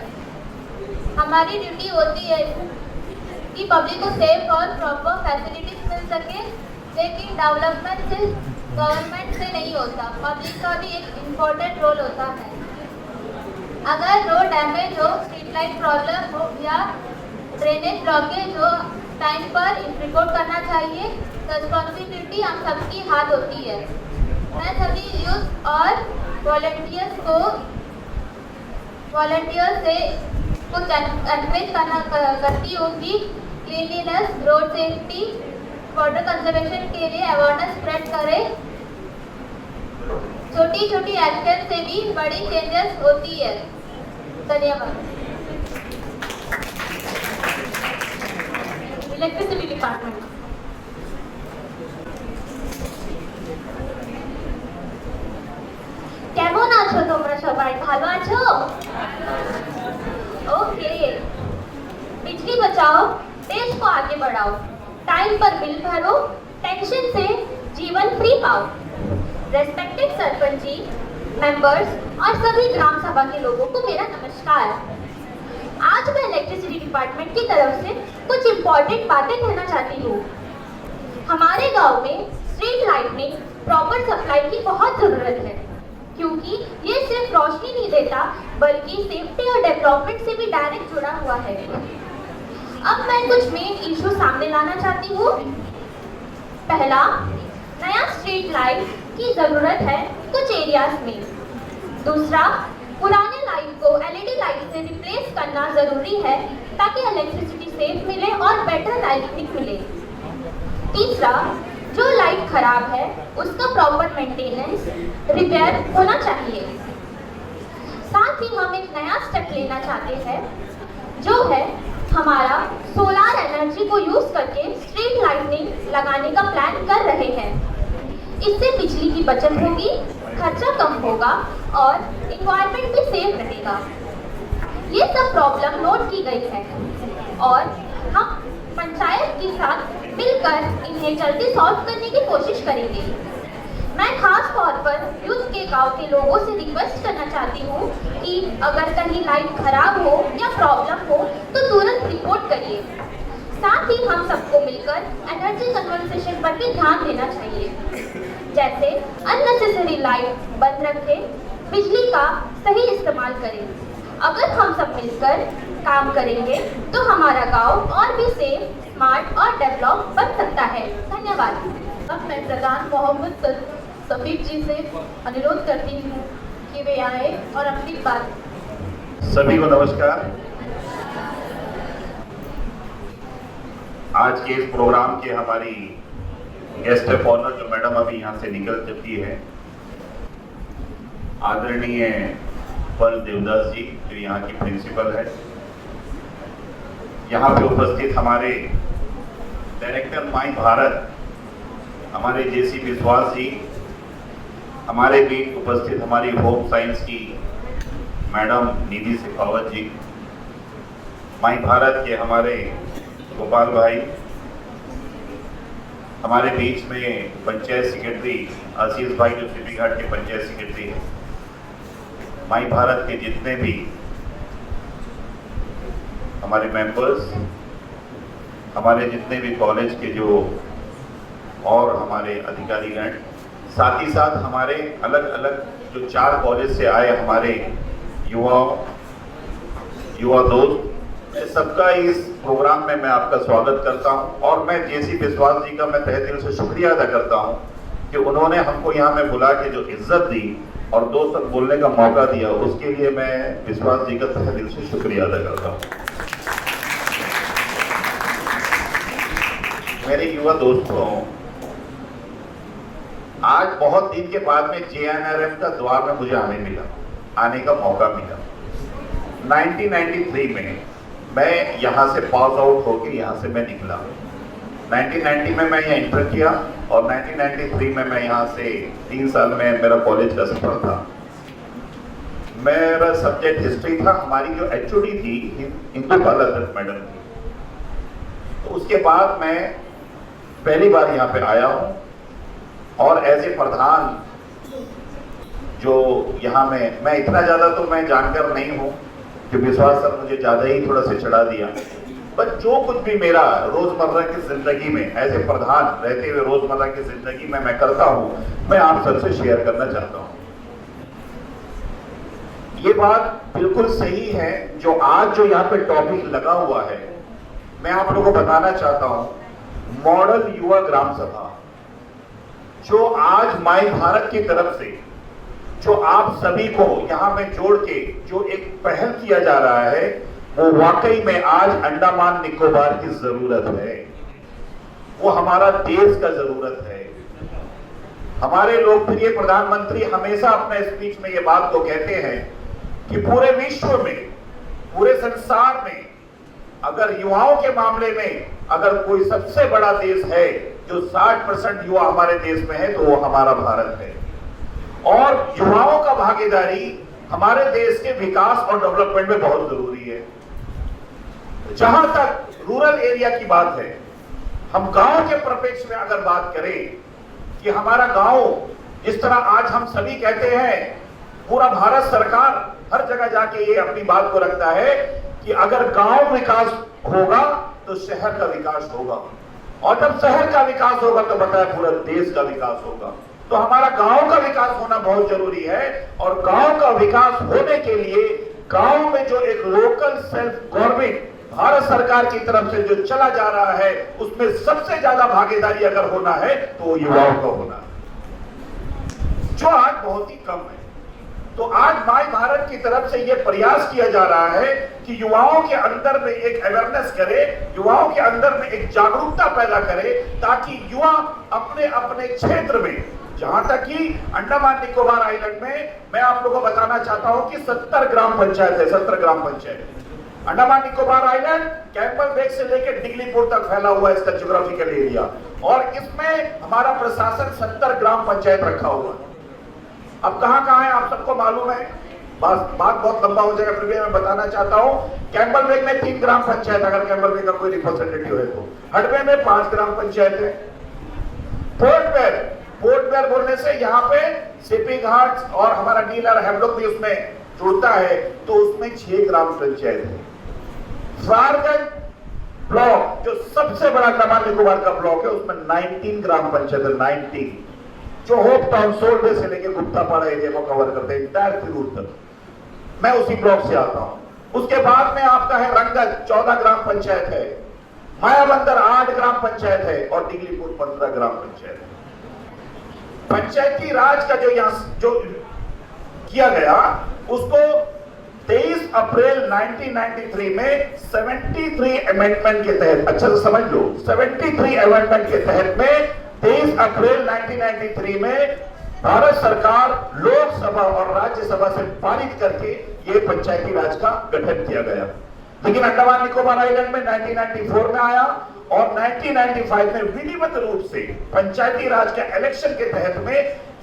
हमारी ड्यूटी होती है कि पब्लिक को सेफ और प्रॉपर फैसिलिटीज मिल सके, लेकिन डेवलपमेंट सिर्फ गवर्नमेंट से नहीं होता, पब्लिक का भी एक इम्पोर्टेंट रोल होता है. अगर रोड डैमेज हो, स्ट्रीट लाइट प्रॉब्लम हो या ड्रेनेज ब्लॉकेज हो, टाइम पर रिपोर्ट करना चाहिए. रिस्पॉन्सिबिलिटी हम सबकी हाथ होती है. मैं सभी यूथ और वॉलंटियर से कुछ एनकरेज करती हूँ कि cleanliness, road safety, water conservation के लिए अवेयरनेस स्प्रेड करें. छोटी छोटी एक्शन से भी बड़ी चेंजेस होती है. धन्यवाद. Electricity department. কেমন আছো তোমরা সবাই? ভালো আছো? ओके. बिजली बचाओ, देश को आगे बढ़ाओ, टाइम पर बिल भरो, टेंशन से जीवन फ्री पाओ. रेस्पेक्टेड सरपंच जी, मेंबर्स और सभी ग्राम सभा के लोगों को मेरा नमस्कार. आज मैं इलेक्ट्रिसिटी डिपार्टमेंट की तरफ से कुछ इम्पोर्टेंट बातें कहना चाहती हूँ. हमारे गांव में स्ट्रीट लाइटनिंग प्रॉपर सप्लाई की बहुत ज़रूरत है, क्योंकि ये सिर्फ रोशनी नहीं देता बल्कि सेफ्टी और डेवलपमेंट से भी डायरेक्ट जुड़ा हुआ है. अब मैं कुछ मेन इशू सामने लाना चाहती हूँ. पहला, नया स्ट्रीट लाइट की ज़रूरत है कुछ एरियाज में. दूसरा, पुराने लाइट को LED लाइट से रिप्लेस करना ज़रूरी है ताकि इलेक्ट्रिसिटी सेफ मिले और बेटर लाइटिंग मिले. तीसरा, जो लाइट खराब है उसका प्रॉपर मेंटेनेंस, रिपेयर होना चाहिए. साथ ही हम एक नया स्टेप लेना चाहते हैं, जो है हमारा सोलार एनर्जी को यूज करके स्ट्रीट लाइटनिंग लगाने का प्लान कर रहे हैं. इससे बिजली की बचत होगी, खर्चा कम होगा और इन्वायरमेंट भी सेफ रहेगा. ये सब प्रॉब्लम नोट की गई है और हम पंचायत के साथ मिलकर इन्हें जल्दी सॉल्व करने की कोशिश करेंगे. मैं खास तौर पर यूथ के गांव के लोगों से रिक्वेस्ट करना चाहती हूँ कि अगर कहीं लाइट खराब हो या प्रॉब्लम हो तो तुरंत रिपोर्ट करिए. साथ ही हम सबको मिलकर एनर्जी कंजर्वेशन पर भी ध्यान देना चाहिए, जैसे अननेसेसरी लाइट बंद रखें, बिजली का सही इस्तेमाल करें. अगर हम सब मिलकर काम करेंगे तो हमारा गांव और भी सेफ, स्मार्ट और डेवलप बन सकता है. धन्यवाद. अब मैं प्रधान मोहम्मद सफीक जी से अनुरोध करती हूँ कि वे आए और अपनी बात. सभी को नमस्कार. आज के इस प्रोग्राम के हमारी गेस्ट ऑफ ऑनर जो मैडम अभी यहाँ से निकल चुकी है, आदरणीय पल देवदास जी जो यहाँ की प्रिंसिपल है, यहाँ पे उपस्थित हमारे डायरेक्टर माई भारत हमारे जेसी विश्वास जी, हमारे बीच उपस्थित हमारी होम साइंस की मैडम निधि शेखावत जी, माई भारत के हमारे गोपाल भाई, हमारे बीच में पंचायत सेक्रेटरी आशीष भाई जो सीपी घाट के पंचायत सेक्रेटरी हैं, माई भारत के जितने भी हमारे मेंबर्स, हमारे जितने भी कॉलेज के जो और हमारे अधिकारीगण, साथ ही साथ हमारे अलग अलग जो 4 कॉलेज से आए हमारे युवा दोस्त, सबका इस प्रोग्राम में मैं आपका स्वागत करता हूं। और मैं जेसी विश्वास जी का मैं तहे दिल से शुक्रिया अदा करता हूं कि उन्होंने हमको यहाँ में बुला के जो इज्जत दी और 2 शब्द बोलने का मौका दिया, उसके लिए मैं विश्वास जी का तहे दिल से शुक्रिया अदा करता हूं। मेरे युवा दोस्तों, आज बहुत दिन के बाद में JNRM का द्वार में मुझे आने का मौका मिला। 1993 में मैं यहाँ से पास आउट होकर यहाँ से मैं निकला। 1990 में मैं यहाँ इंटर किया और 1993 में मैं यहाँ से 3 साल में मेरा कॉलेज का सफर था। मेरा सब्जेक्ट हिस्ट्री था। हमारी जो HOD थी इंदु बाला दत्त मैडम थी। तो उसके बाद मैं पहली बार यहाँ पे आया हूँ और एज ए प्रधान जो यहाँ में मैं इतना ज़्यादा तो मैं जानकर नहीं हूँ कि विश्वास सर मुझे ज़्यादा ही थोड़ा सा चढ़ा दिया, पर जो कुछ भी मेरा रोज़मर्रा की ज़िंदगी में एज ए प्रधान रहते हुए रोज़मर्रा की ज़िंदगी में मैं करता हूँ, मैं आप सबसे शेयर करना चाहता हूँ। ये बात बिल्कुल सही है जो आज जो यहाँ पे टॉपिक लगा हुआ है, मैं आप लोगों को बताना चाहता हूँ। मॉडल युवा ग्राम सभा जो आज माई भारत की तरफ से जो आप सभी को यहाँ में जोड़ के जो एक पहल किया जा रहा है, वो वाकई में आज अंडमान निकोबार की जरूरत है, वो हमारा देश का जरूरत है। हमारे लोकप्रिय प्रधानमंत्री हमेशा अपने स्पीच में ये बात को कहते हैं कि पूरे विश्व में, पूरे संसार में अगर युवाओं के मामले में अगर कोई सबसे बड़ा देश है जो 60% युवा हमारे देश में है, तो वो हमारा भारत है। और युवाओं का भागीदारी हमारे देश के विकास और डेवलपमेंट में बहुत जरूरी है। जहां तक रूरल एरिया की बात है, हम गांव के परिप्रेक्ष्य में अगर बात करें कि हमारा गांव जिस तरह आज हम सभी कहते हैं, पूरा भारत सरकार हर जगह जाके ये अपनी बात को रखता है कि अगर गांव विकास होगा तो शहर का विकास होगा, और जब शहर का विकास होगा तो बताया पूरा देश का विकास होगा। तो हमारा गांव का विकास होना बहुत जरूरी है। और गांव का विकास होने के लिए गांव में जो एक लोकल सेल्फ गवर्नमेंट भारत सरकार की तरफ से जो चला जा रहा है, उसमें सबसे ज्यादा भागीदारी अगर होना है तो युवाओं का होना है, जो आज बहुत ही कम है। तो आज माई भारत की तरफ से यह प्रयास किया जा रहा है कि युवाओं के अंदर में एक अवेयरनेस करे, युवाओं के अंदर में एक जागरूकता पैदा करे, ताकि युवा अपने अपने क्षेत्र में, जहां तक कि अंडमान निकोबार आइलैंड में मैं आप लोगों को बताना चाहता हूं कि 70 ग्राम पंचायत है, 70 ग्राम panchayat. Andaman Nicobar island Campbell Bay से लेकर डिगलीपुर तक फैला हुआ है इसका ज्योग्राफिकल एरिया, और इसमें हमारा प्रशासन 70 ग्राम पंचायत रखा हुआ है। अब कहां है आप सबको मालूम है, बात बहुत लंबा हो जाएगा, फिर भी मैं बताना चाहता हूं। कैंपबेल बेक में 3 ग्राम पंचायत, अगर कैंपबेल बेक का कोई रिप्रेजेंटेटिव है तो। हडवे में 5 ग्राम पंचायत है। पोर्ट ब्लेयर बोलने से यहाँ पे सीपी घाट और हमारा डीलर हेमलॉक भी उसमें जुड़ता है, तो उसमें 6 ग्राम पंचायत है। फारगंज ब्लॉक जो सबसे बड़ा अंडमान निकोबार का ब्लॉक है, उसमें 19 ग्राम पंचायत है, 19, जो होप टाउन सोलवे से लेके गुप्तापाड़ा एरिया को कवर करते हैं, इंटायर फिरूर तक। मैं उसी ब्लॉक से आता हूं। उसके बाद में आपका है रंगत, 14 ग्राम पंचायत है, मायाबंदर 8 ग्राम पंचायत है, और डिगलीपुर 15 ग्राम पंचायत है। पंचायती राज का जो किया गया, उसको 23 अप्रैल 1993 में 73 अमेंडमेंट के तहत, अच्छा से समझ लो, 73 अमेंडमेंट के तहत में 23 अप्रैल 1993 में भारत सरकार लोकसभा और राज्यसभा से पारित करके ये पंचायती राज का गठन किया गया। लेकिन अंडमान निकोबार आइलैंड में 1994 में आया, और 1995 में विधिवत रूप से पंचायती राज के इलेक्शन के तहत में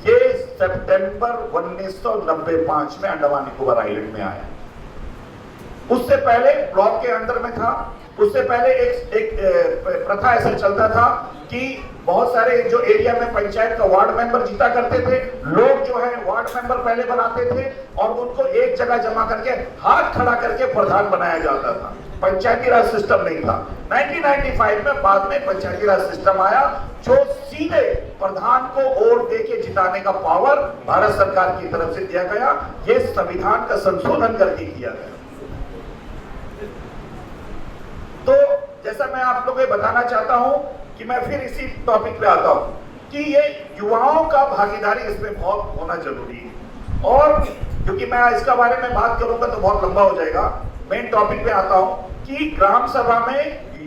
ये सितंबर 1995 में अंडमान निकोबार आइलैंड में आया। उससे पहले ब्लॉक के अंदर में था। उससे पहले एक प्रथा ऐसा चलता था कि बहुत सारे जो एरिया में पंचायत का वार्ड मेंबर जीता करते थे, लोग जो है वार्ड मेंबर पहले बनाते थे और उनको एक जगह जमा करके हाथ खड़ा करके प्रधान बनाया जाता था। पंचायती राज सिस्टम नहीं था। 1995 में बाद में पंचायती राज सिस्टम आया, जो सीधे प्रधान को वोट देके जिताने का पावर भारत सरकार की तरफ से दिया गया। ये संविधान का संशोधन करके किया गया। तो जैसा मैं आप लोगों को बताना चाहता हूं कि मैं फिर इसी टॉपिक पे आता हूं कि ये युवाओं का भागीदारी इसमें बहुत होना जरूरी है। और क्योंकि मैं इसका बारे में बात करूंगा तो बहुत लंबा हो जाएगा, मेन टॉपिक पे आता हूं कि ग्राम सभा में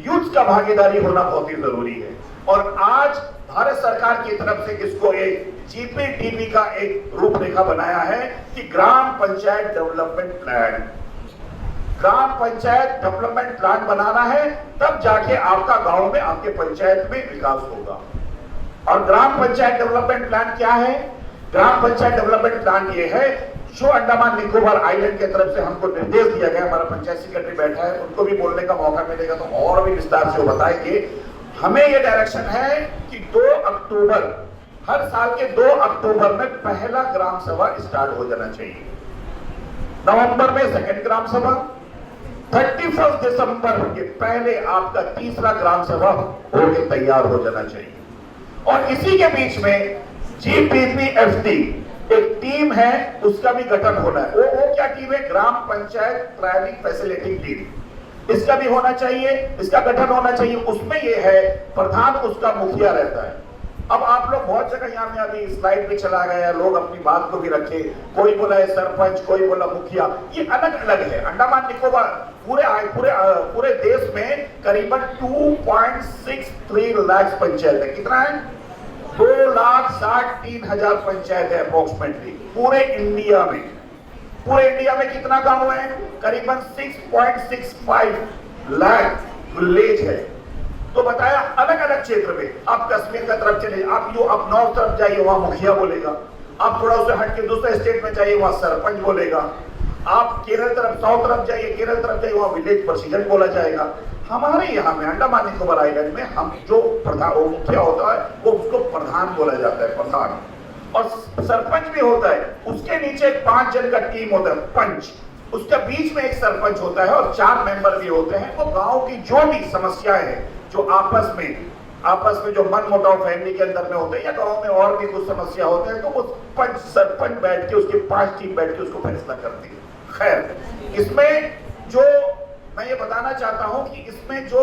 यूथ का भागीदारी होना बहुत ही जरूरी है। और आज भारत सरकार की तरफ से इसको एक जीपीडीपी का एक रूपरेखा बनाया है कि ग्राम पंचायत डेवलपमेंट प्लान। ग्राम पंचायत डेवलपमेंट प्लान बनाना है, तब जाके आपका गांव में, आपके पंचायत में विकास होगा। और ग्राम पंचायत डेवलपमेंट प्लान क्या है? ग्राम पंचायत डेवलपमेंट प्लान ये है जो अंडमान निकोबार आइलैंड की तरफ से हमको निर्देश दिया गया। हमारा पंचायत सेक्रेटरी बैठा है, उनको भी बोलने का मौका मिलेगा तो और भी विस्तार से वो बताएंगे। हमें ये डायरेक्शन है कि 2 अक्टूबर, हर साल के 2 अक्टूबर में पहला ग्राम सभा स्टार्ट हो जाना चाहिए। नवंबर में सेकंड ग्राम सभा, 31 दिसंबर के पहले आपका तीसरा ग्राम सभा होकर तैयार हो जाना चाहिए। और इसी के बीच में जीपीपीएफटी एक टीम है, उसका भी गठन होना है। वो क्या टीम है? ग्राम पंचायत प्लानिंग फैसिलिटेटिंग टीम। इसका भी होना चाहिए, इसका गठन होना चाहिए। उसमें ये है प्रधान उसका मुखिया रहता है। अब आप लोग बहुत जगह यहाँ में अभी स्लाइड पे चला गया, लोग अपनी बात को भी रखे, कोई बोला है सरपंच, कोई बोला मुखिया, ये अलग अलग है। अंडमान निकोबार पूरे देश में करीबन 2.63 लाख पंचायत है। कितना है? 2,63,000 पंचायत है अप्रोक्सीमेटली पूरे इंडिया में। पूरे इंडिया में कितना गांव है? करीबन 6.65 लाख विलेज है। तो बताया अलग अलग क्षेत्र में। आप कश्मीर का तरफ चले, आप नॉर्थ तरफ जाइए, वहां मुखिया बोलेगा। आप थोड़ा उसे हट के दूसरे स्टेट में जाइए, वहां सरपंच बोलेगा। आप केरल तरफ, साउथ तरफ जाइए, केरल तरफ जाइए, वहां विलेज प्रेसिडेंट बोला जाएगा। हमारे यहाँ में अंडमान निकोबार आइलैंड में हम जो प्रधान मुखिया होता है वो उसको प्रधान बोला जाता है, प्रधान। और सरपंच भी होता है, उसके नीचे 5 जन का टीम होता है, पंच। उसके बीच में एक सरपंच होता है और 4 मेंबर भी होते हैं। वो गांव की जो भी समस्याएं हैं, जो आपस में जो मन मुटाव फैमिली के अंदर में होते हैं या गांव में और भी कुछ समस्या होते हैं, तो वो पंच सरपंच बैठ के, उसके 5 टीम बैठ के उसको फैसला करती है। खैर, इसमें जो मैं ये बताना चाहता हूं कि इसमें जो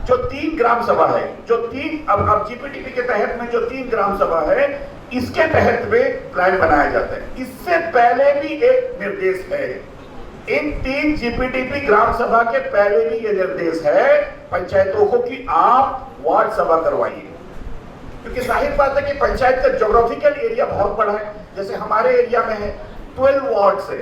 3 ग्राम सभा है, जो 3 अब जीपीडीपी के तहत में जो 3 ग्राम सभा है, इसके तहत में प्लान बनाया जाता है। इससे पहले भी एक निर्देश है। इन 3 जीपीडीपी ग्राम सभा के पहले भी ये निर्देश है पंचायतों को कि आप वार्ड सभा करवाइए। क्योंकि जाहिर बात है कि पंचायत का ज्योग्राफिकल एरिया बहुत बड़ा है। जैसे हमारे एरिया में है 12 वार्ड से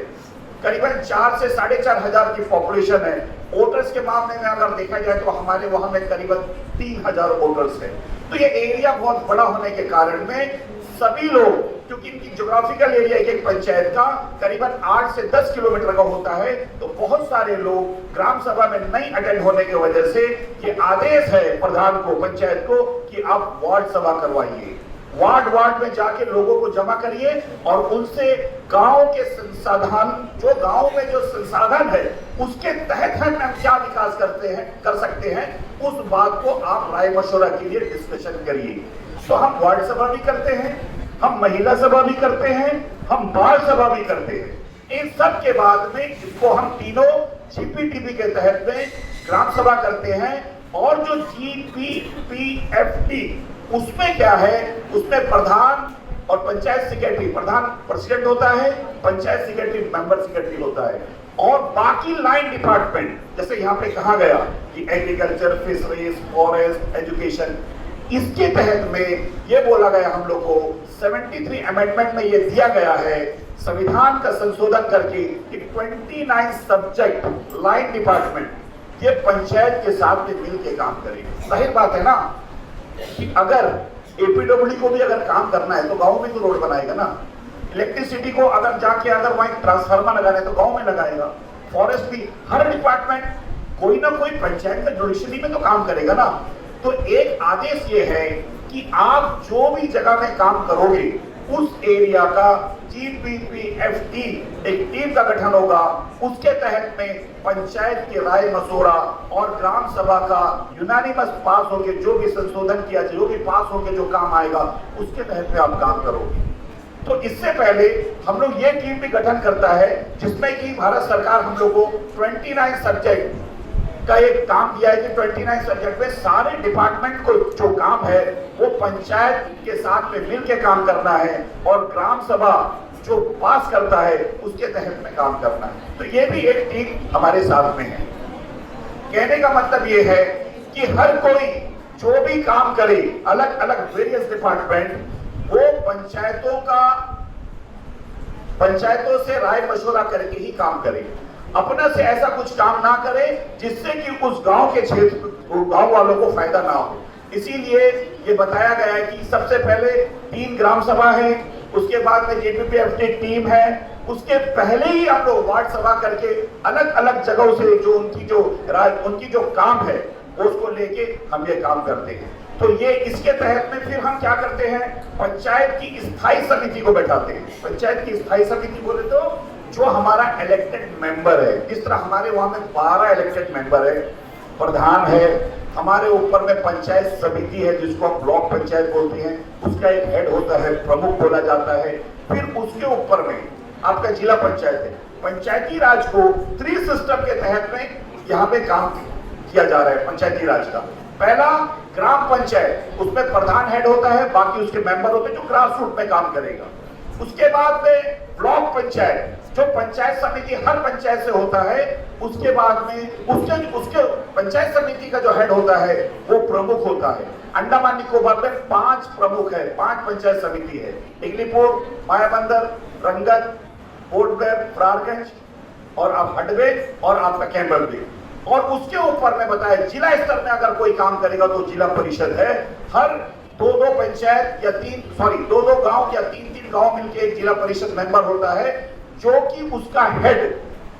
करीबन 4 से 4,500 की पॉपुलेशन है। वोटर्स के मामले में अगर देखा जाए तो हमारे वहां में करीबन 3,000 वोटर्स है। तो ये एरिया बहुत बड़ा होने के कारण में सभी लोग, क्योंकि इनकी ज्योग्राफिकल एरिया एक पंचायत का करीबन 8 से 10 किलोमीटर का होता है, तो बहुत सारे लोग ग्राम सभा में नहीं अटेंड होने की वजह से ये आदेश है प्रधान को, पंचायत को, कि आप वार्ड सभा करवाइए। वार्ड में जाके लोगों को जमा करिए और उनसे गांव के संसाधन, जो गांव में जो संसाधन है उसके तहत हम क्या विकास कर सकते हैं, उस बात को आप राय मशवरा के लिए डिस्कशन करिए। तो हम वार्ड सभा भी करते हैं, हम महिला सभा भी करते हैं, हम बाल सभा भी करते हैं। इन सब के बाद में इसको हम तीनों जीपीडीपी के तहत में ग्राम सभा करते हैं। और जो जीपीपीएफटी, उसमें क्या है, उसमें प्रधान और पंचायत सेक्रेटरी, प्रधान प्रेसिडेंट होता है, पंचायत सेक्रेटरी मेंबर सेक्रेटरी होता है, और बाकी लाइन डिपार्टमेंट, जैसे यहाँ पे कहा गया कि एग्रीकल्चर, फिशरीज, फॉरेस्ट, एजुकेशन, इसके तहत में ये बोला गया हम लोग को 73 अमेंडमेंट में ये दिया गया है संविधान का संशोधन करके कि 29 सब्जेक्ट लाइन डिपार्टमेंट, ये पंचायत के साथ में मिल के काम करेगी। जाहिर बात है ना कि अगर एपीडब्ल्यू को भी अगर काम करना है तो गांव में तो रोड बनाएगा ना, इलेक्ट्रिसिटी को अगर जाके अगर वहीं ट्रांसफार्मर लगाना है तो गांव में लगाएगा, फॉरेस्ट भी, हर डिपार्टमेंट कोई ना कोई पंचायत का जुडिशरी में तो काम करेगा ना। तो एक आदेश ये है कि आप जो भी जगह में काम करोगे उस एरिया का GPPFT एक टीम का गठन होगा, उसके तहत में पंचायत की राय मशवरा और ग्राम सभा का यूनानिमस पास होके जो भी संशोधन किया जो भी पास होके जो काम आएगा उसके तहत में आप काम करोगे। तो इससे पहले हम लोग ये टीम भी गठन करता है जिसमें कि भारत सरकार हम लोग को 29 सब्जेक्ट का एक काम दिया है कि 29 सब्जेक्ट में सारे डिपार्टमेंट को जो काम है वो पंचायत के साथ में मिलकर काम करना है और ग्राम सभा जो पास करता है उसके तहत में काम करना है। तो ये भी एक टीम हमारे साथ में है। कहने का मतलब ये है कि हर कोई जो भी काम करे, अलग अलग वेरियस डिपार्टमेंट, वो पंचायतों से राय मशवरा करके ही काम करे, अपना से ऐसा कुछ काम ना करे जिससे कि उस गांव के क्षेत्र गांव वालों को फायदा ना हो। इसीलिए ये बताया गया है कि सबसे पहले 3 ग्राम सभा है, उसके बाद में GPPFT टीम है, उसके पहले ही हम लोग वार्ड सभा करके अलग अलग जगहों से जो उनकी जो काम है उसको लेके हम ये काम करते हैं। तो ये इसके तहत में फिर हम क्या करते हैं, पंचायत की स्थायी समिति को बैठाते हैं। पंचायत की स्थायी समिति बोले तो जो हमारा इलेक्टेड मेंबर है, जिस तरह हमारे वहां में 12 इलेक्टेड मेंबर है, प्रधान है, हमारे ऊपर में पंचायत समिति है जिसको हम ब्लॉक पंचायत बोलते हैं, उसका एक हेड होता है, प्रमुख बोला जाता है। फिर उसके ऊपर में आपका जिला पंचायत है। पंचायती राज को 3 सिस्टम के तहत में यहाँ पे काम किया जा रहा है। पंचायती राज का पहला ग्राम पंचायत, उसमें प्रधान हेड होता है, बाकी उसके मेंबर होते हैं जो ग्रास रूट में काम करेगा। उसके बाद में ब्लॉक पंचायत, जो पंचायत समिति हर पंचायत से होता है, उसके बाद में उसके पंचायत समिति का जो हेड होता है वो प्रमुख होता है। अंडमान निकोबार में 5 प्रमुख है, 5 पंचायत समिति है, इगलीपुर, मायाबंदर, रंगत, पोर्ट ब्लेयर, फरारगंज और आप हडवे और आपका कैम्बरले। और उसके ऊपर में बताया जिला स्तर में अगर कोई काम करेगा तो जिला परिषद है। हर 2-2 पंचायत या 2-2 गांव या 3-3 गांव मिलकर एक जिला परिषद मेंबर होता है जो कि उसका हेड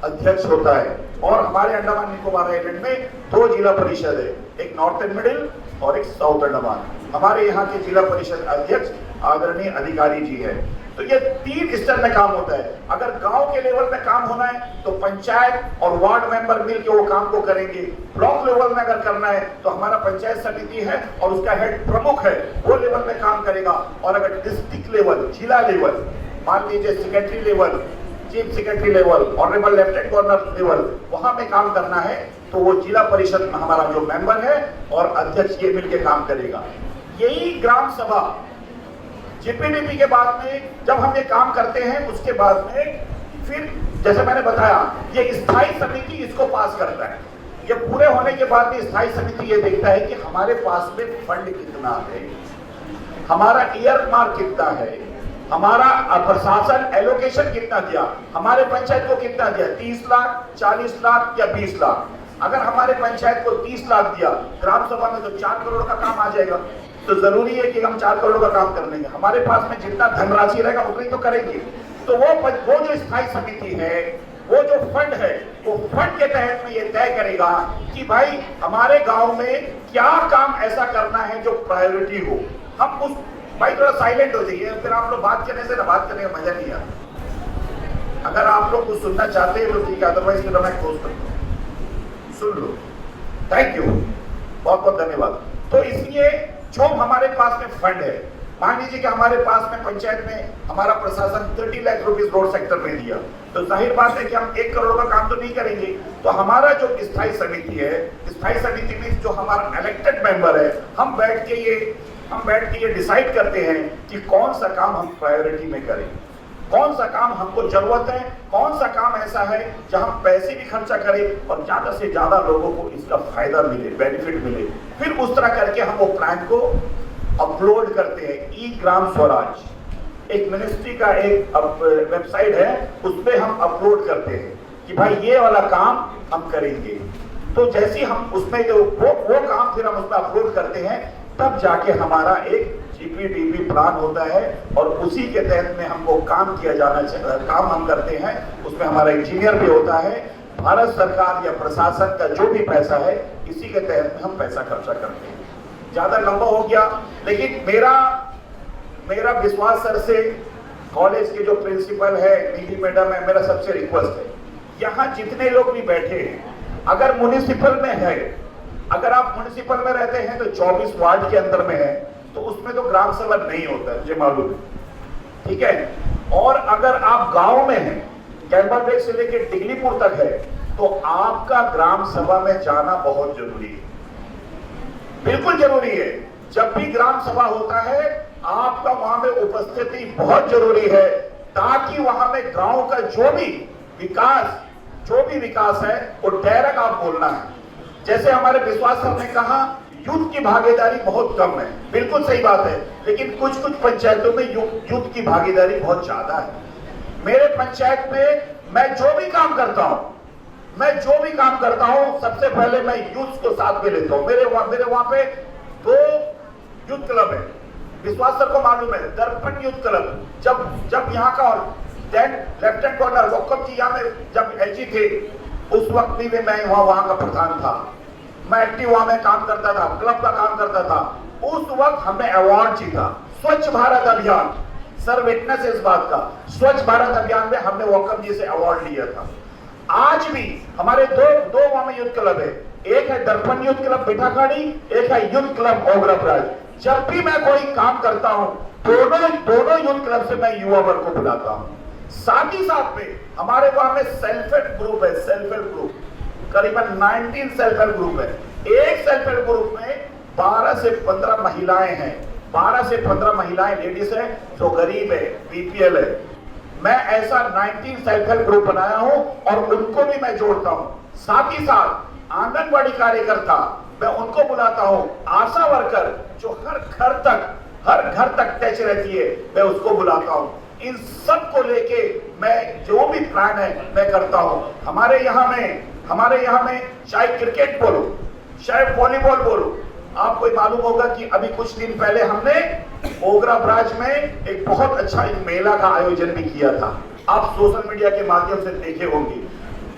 अध्यक्ष होता है। और हमारे अंडमान निकोबार आइलैंड में 2 जिला परिषद है, एक नॉर्थ एंड मिडिल और एक साउथ अंडमान। हमारे यहाँ के जिला परिषद अध्यक्ष आदरणीय अधिकारी जी है। तो ये 3 स्तर में काम होता है। अगर गांव के लेवल में काम होना है तो पंचायत और वार्ड मेंबर मिलकर वो काम को करेंगे। ब्लॉक लेवल में अगर करना है तो हमारा पंचायत समिति है और उसका हेड प्रमुख है, वो लेवल में काम करेगा। और अगर डिस्ट्रिक्ट लेवल, जिला लेवल, मान लीजिए secretary level, chief secretary level, honourable lieutenant governor level, वहां में काम करना है तो वो जिला परिषद में हमारा जो मेंबर है और अध्यक्ष ये मिलकर काम करेगा। यही ग्राम सभा GPDP के बाद में जब हम ये काम करते हैं उसके बाद में फिर जैसे मैंने बताया ये स्थायी समिति इसको पास करता है। ये पूरे होने के बाद में स्थायी समिति ये देखता है कि हमारे पास में फंड कितना है, हमारा ईयरमार्क कितना है, हमारा प्रशासन एलोकेशन कितना दिया, हमारे पंचायत को कितना दिया, 30 लाख, 40 लाख या 20 लाख। अगर हमारे पंचायत को 30 लाख दिया, ग्राम सभा में तो 4 करोड़ का काम आ जाएगा। तो जरूरी है कि हम 4 करोड़ का काम कर लेंगे। हमारे पास में जितना धनराशि रहेगा उतनी तो करेंगे। तो वो जो स्थायी समिति है, वो जो फंड है, वो फंड के तहत में ये तय करेगा कि भाई हमारे गांव में क्या काम ऐसा करना है जो प्रायोरिटी हो। हम उस भाई थोड़ा साइलेंट हो जाइए, फिर आप लोग बात करने से ना बात करने का मजा नहीं आता। अगर आप लोग कुछ सुनना चाहते हैं तो ठीक है, अदरवाइज फिर मैं क्लोज कर दूं। सुन लो। थैंक यू, बहुत बहुत धन्यवाद। तो इसलिए जो हमारे पास में फंड है, मान लीजिए कि हमारे पास में पंचायत में हमारा प्रशासन 30 लाख रुपीस रोड सेक्टर में दिया, तो जाहिर बात है कि हम 1 करोड़ का काम तो नहीं करेंगे। तो हमारा जो स्थायी समिति है, स्थायी समिति में जो हमारा इलेक्टेड मेंबर है, हम बैठ के ये डिसाइड करते हैं कि कौन सा काम हम प्रायोरिटी में करें, कौन सा काम हमको जरूरत है, कौन सा काम ऐसा है जहां पैसे भी खर्चा करें और ज्यादा से ज्यादा लोगों को इसका फायदा मिले, बेनिफिट मिले। फिर उस तरह करके हम वो प्लान को अपलोड करते हैं। ई ग्राम स्वराज एक मिनिस्ट्री का एक वेबसाइट है, उस पर हम अपलोड करते हैं कि भाई ये वाला काम हम करेंगे। तो जैसे ही हम उसमें जो वो काम फिर हम उसमें अपलोड करते हैं, तब जाके हमारा एक जीपीडीपी प्लान होता है और उसी के तहत में हमको काम किया जाना चाहिए, काम हम करते हैं। उसमें हमारा इंजीनियर भी होता है। भारत सरकार या प्रशासन का जो भी पैसा है, इसी के तहत में हम पैसा खर्चा करते हैं। ज्यादा लंबा हो गया, लेकिन मेरा विश्वास सर से, कॉलेज के जो प्रिंसिपल है, नीति मैडम है, मेरा सबसे रिक्वेस्ट है, यहाँ जितने लोग भी बैठे हैं, अगर म्युनिसिपल में है, अगर आप म्युनिसिपल में रहते हैं तो 24 वार्ड के अंदर में है, तो उसमें तो ग्राम सभा नहीं होता है, मुझे मालूम है, ठीक है। और अगर आप गांव में हैं, कैंबरबेग से लेकर डिगलीपुर तक है, तो आपका ग्राम सभा में जाना बहुत जरूरी है, बिल्कुल जरूरी है। जब भी ग्राम सभा होता है, आपका वहां में उपस्थिति बहुत जरूरी है, ताकि वहां में गांव का जो भी विकास है वो डायरेक्ट आप बोलना है। जैसे हमारे विश्वास सर ने कहा, यूथ की भागीदारी बहुत कम है, बिल्कुल सही बात है, लेकिन कुछ पंचायतों में यूथ की भागीदारी बहुत ज्यादा है। मेरे पंचायत में मैं जो भी काम करता हूं, सबसे पहले मैं यूथ को साथ में लेता हूं। मेरे वहां पे 2 यूथ क्लब है, विश्वास सर को मालूम है, दर्पण यूथ क्लब। जब यहाँ का लेफ्टिनेंट गवर्नर वक्कम जी यहाँ में जब एलजी थे, उस वक्त भी मैं वहां का प्रधान था, मैं एक्टिव वहां में काम करता था, क्लब का काम करता था। उस वक्त हमने अवार्ड जीता, स्वच्छ भारत अभियान, सर विटनेस इस बात का, स्वच्छ भारत अभियान में हमने वक्कम जी से अवार्ड लिया था। आज भी हमारे दो वहां में यूथ क्लब है, एक है दर्पण यूथ क्लब बिठाखाड़ी, एक है यूथ क्लब ओग्रपराज। जब भी मैं कोई काम करता हूं, दोनों यूथ क्लब से मैं युवा वर्ग को बुलाता हूं। साथ ही साथ में हमारे वहां में सेल्फ हेल्प ग्रुप है, सेल्फ हेल्प ग्रुप करीबन 19 सेल्फ हेल्प ग्रुप है। एक सेल्फ हेल्प ग्रुप में 12 से 15 महिलाएं हैं, 12 से 15 महिलाएं लेडीज हैं जो गरीब है, बीपीएल है। मैं ऐसा 19 सेल्फ हेल्प ग्रुप बनाया हूं और उनको भी मैं जोड़ता हूं। साथ ही साथ आंगनबाड़ी कार्यकर्ता, मैं उनको बुलाता हूं। आशा वर्कर जो हर घर तक टच रहती है, मैं उसको बुलाता हूं। इन सब को लेके मैं जो भी प्लान है मैं करता हूं। हमारे यहाँ में चाहे क्रिकेट बोलो, चाहे वॉलीबॉल बोलो, आपको मालूम होगा कि अभी कुछ दिन पहले हमने ओग्राब्राज में एक बहुत अच्छा एक मेला का आयोजन भी किया था। आप सोशल मीडिया के माध्यम से देखे होंगे,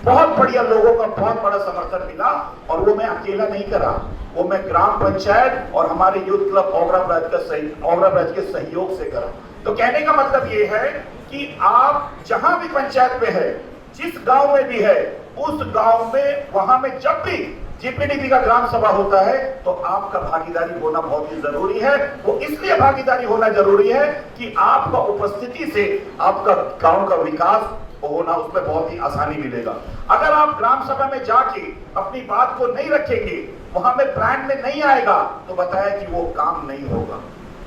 बहुत बढ़िया लोगों का बहुत बड़ा समर्थन मिला। और वो मैं अकेला नहीं करा, वो मैं ग्राम पंचायत और हमारे यूथ क्लब ओग्राब्राज के सहयोग से करा। तो कहने का मतलब ये है कि आप जहां भी पंचायत में है, जिस गांव में भी है, उस गांव में वहां में जब भी जीपीडीपी का ग्राम सभा होता है, तो आपका भागीदारी होना बहुत ही जरूरी है। वो इसलिए भागीदारी होना जरूरी है कि आपका उपस्थिति से आपका गांव का विकास होना, उसमें बहुत ही आसानी मिलेगा। अगर आप ग्राम सभा में जाके अपनी बात को नहीं रखेंगे, वहां में प्लान में नहीं आएगा, तो बताया कि वो काम नहीं होगा।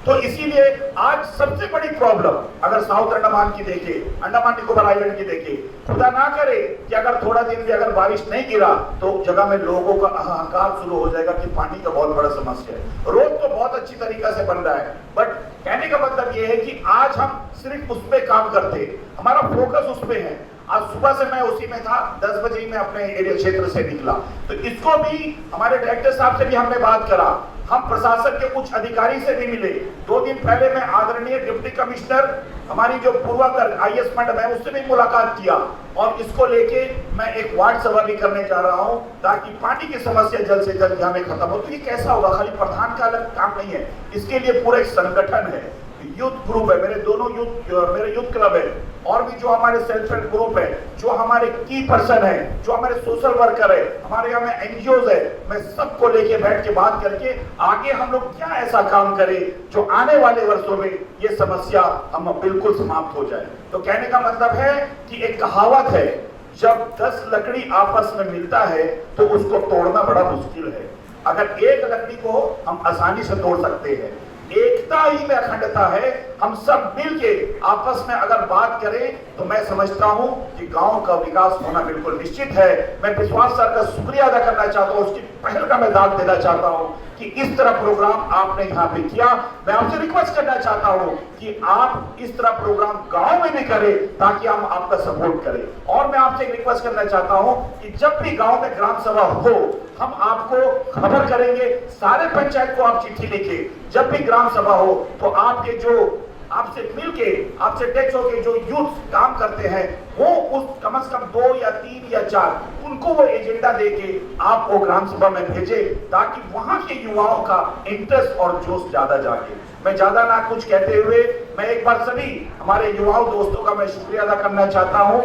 तो इसीलिए आज सबसे बड़ी प्रॉब्लम अगर साउथ अंडमान की देखे, अंडमान निकोबार आइलैंड की देखे, खुदा ना करे कि अगर थोड़ा दिन भी अगर बारिश नहीं गिरा तो जगह में लोगों का हाहाकार शुरू हो जाएगा कि पानी का बहुत बड़ा समस्या है। रोड तो बहुत अच्छी तरीका से बन रहा है, बट कहने का मतलब ये है कि आज हम सिर्फ उस पे काम करते, हमारा फोकस उस पे है। आज सुबह से मैं उसी में था, 10 बजे ही मैं अपने एरिया क्षेत्र से निकला। तो इसको भी हमारे डायरेक्टर साहब से भी हमने बात करा, हम प्रशासन के कुछ अधिकारी से भी मिले। 2 दिन पहले मैं आदरणीय डिप्टी कमिश्नर हमारी जो पूर्वाकर आईएएस मैडम है, उससे भी मुलाकात किया और इसको लेके मैं एक वार्ड सभा भी करने जा रहा हूं, ताकि पानी की समस्या जल्द से जल्द यहाँ में खत्म हो। तो ये कैसा होगा, खाली प्रधान का अलग काम नहीं है, इसके लिए पूरा एक संगठन है, यूथ ग्रुप है, मेरे यूथ क्लब है, और भी जो हमारे सेल्फ हेल्प ग्रुप है, जो हमारे की पर्सन है, जो हमारे सोशल वर्कर है, हमारे यहाँ में एनजीओ है। मैं सबको लेके बैठ के बात करके आगे हम लोग क्या ऐसा काम करें जो आने वाले वर्षों में ये समस्या हम बिल्कुल समाप्त हो जाए। तो कहने का मतलब है कि एक कहावत है, जब 10 लकड़ी आपस में मिलता है तो उसको तोड़ना बड़ा मुश्किल है। अगर एक लकड़ी को हम आसानी से तोड़ सकते हैं, एकता ही में अखंडता है। हम सब मिलके आपस में अगर बात करें तो मैं समझता हूं कि गांव का विकास होना बिल्कुल निश्चित है। मैं विश्वास सर का शुक्रिया अदा करना चाहता हूं, उसकी पहल का मैं दाद देना चाहता हूं। कि इस तरह प्रोग्राम आपने यहाँ पे किया। मैं आपसे रिक्वेस्ट करना चाहता हूँ कि आप इस तरह प्रोग्राम गांव में भी करें ताकि हम आपका सपोर्ट करें। और मैं आपसे एक रिक्वेस्ट करना चाहता हूँ कि जब भी गांव में ग्राम सभा हो हम आपको खबर करेंगे। सारे पंचायत को आप चिट्ठी लिखे, जब भी ग्राम सभा हो तो आपके जो आपसे मिलके आपसे टच होके जो यूथ काम करते हैं वो उस कम से कम 2 या 3 या 4 उनको वो एजेंडा देके आप वो ग्राम सभा में भेजे ताकि वहां के युवाओं का इंटरेस्ट और जोश ज्यादा जागे। मैं ज्यादा ना कुछ कहते हुए मैं एक बार सभी हमारे युवाओं दोस्तों का मैं शुक्रिया अदा करना चाहता हूं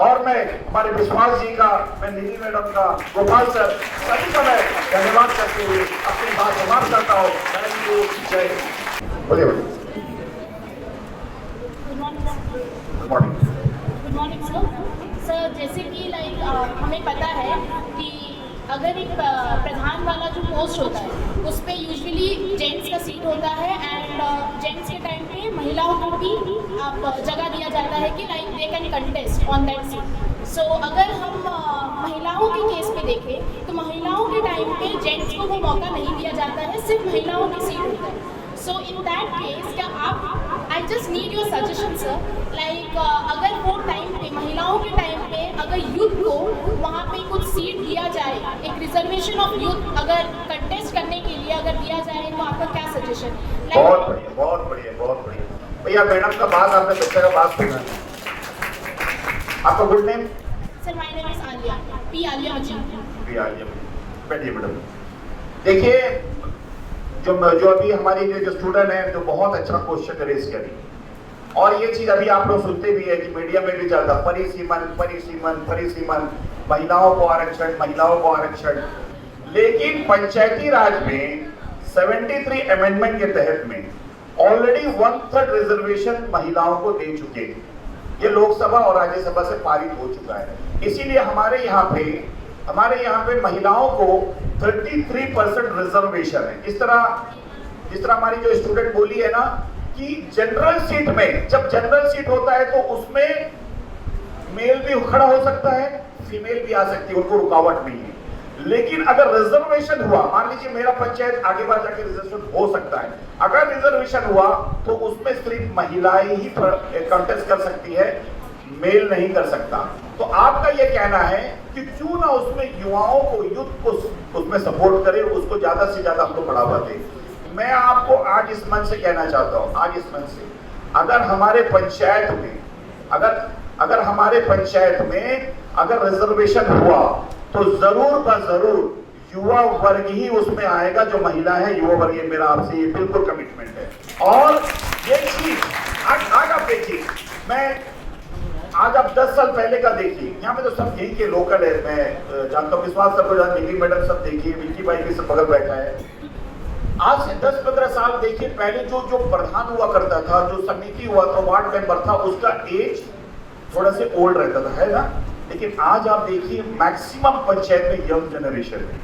और मैं हमारे विश्वास जी का, मैं नीली मैडम का, गोपाल सर सभी का मैं धन्यवाद करते हुए अपनी बात समाप्त करता हूँ। थैंक यू, जय हिंद। बोलिए बोलिए। गुड मॉर्निंग सर, जैसे कि हमें पता है कि अगर एक प्रधान वाला जो पोस्ट होता है उस पर यूजुअली जेंट्स का सीट होता है एंड जेंट्स के टाइम पे महिलाओं को भी जगह दिया जाता है कि they can contest on that seat. So अगर हम महिलाओं के केस पे देखें तो महिलाओं के टाइम पे जेंट्स को वो मौका नहीं दिया जाता है, सिर्फ महिलाओं की सीट होता है। सो इन दैट केस क्या आप, I just need your suggestion sir, अगर वो टाइम पे महिलाओं के टाइम पे अगर यूथ को वहाँ पे कुछ सीट दिया जाए, एक रिजर्वेशन ऑफ यूथ अगर कंटेस्ट करने के लिए अगर दिया जाए तो आपका क्या सजेशन? बहुत बढ़िया, बहुत बढ़िया, बहुत बढ़िया। भैया मैडम का बात आपने बच्चे का बात सुना। आपका good name? Sir my name is Aliya, P Aliya ji. P Aliya, बैठिए मैडम। देखिए जो अभी हमारी जो स्टूडेंट है जो बहुत अच्छा क्वेश्चन रेज करी और ये चीज अभी आप लोग सुनते भी है कि मीडिया में भी चलता परिसीमन, महिलाओं को आरक्षण, महिलाओं को आरक्षण। लेकिन पंचायती राज में 73 अमेंडमेंट के तहत में ऑलरेडी 1/3 रिजर्वेशन महिलाओं को दे चुके हैं। ये लोकसभा और राज्यसभा से पारित हो चुका है। इसीलिए हमारे यहाँ पे महिलाओं को 33% रिजर्वेशन है। जिस तरह हमारी जो स्टूडेंट बोली है ना कि जनरल सीट में, जब जनरल सीट होता है तो उसमें मेल भी खड़ा हो सकता है, फीमेल भी आ सकती है, उनको रुकावट नहीं है। लेकिन अगर रिजर्वेशन हुआ, मान लीजिए मेरा पंचायत आगे बढ़ जाके रिजर्वेशन हो सकता है, अगर रिजर्वेशन हुआ तो उसमें सिर्फ महिलाएं ही कंटेस्ट कर सकती है, मेल नहीं कर सकता। तो आपका यह कहना है कि क्यों ना उसमें युवाओं को, यूथ को उसमें सपोर्ट करें, उसको ज्यादा से ज्यादा हमको बढ़ावा दें। मैं आपको आज इस मंच से कहना चाहता हूं, आज इस मंच से अगर हमारे पंचायत में अगर रिजर्वेशन हुआ तो जरूर युवा वर्ग ही उसमें आएगा, जो महिला है युवा वर्ग। ये मेरा आपसे ये बिल्कुल कमिटमेंट है। और ये चीज आज आप देखिए, आज आप 10 साल पहले का देखिए, यहाँ पे तो सब यही के लोकल है। मैं जानता हूँ, विश्वास सबको जानता, नीली मैडम सब देखिए, विक्की भाई भी सब बगल बैठा है। आज से 10-15 साल देखिए पहले जो प्रधान हुआ करता था, जो समिति हुआ था, वार्ड मेंबर था, उसका एज थोड़ा से ओल्ड रहता था, है ना। लेकिन आज आप देखिए मैक्सिमम पंचायत में यंग जनरेशन है।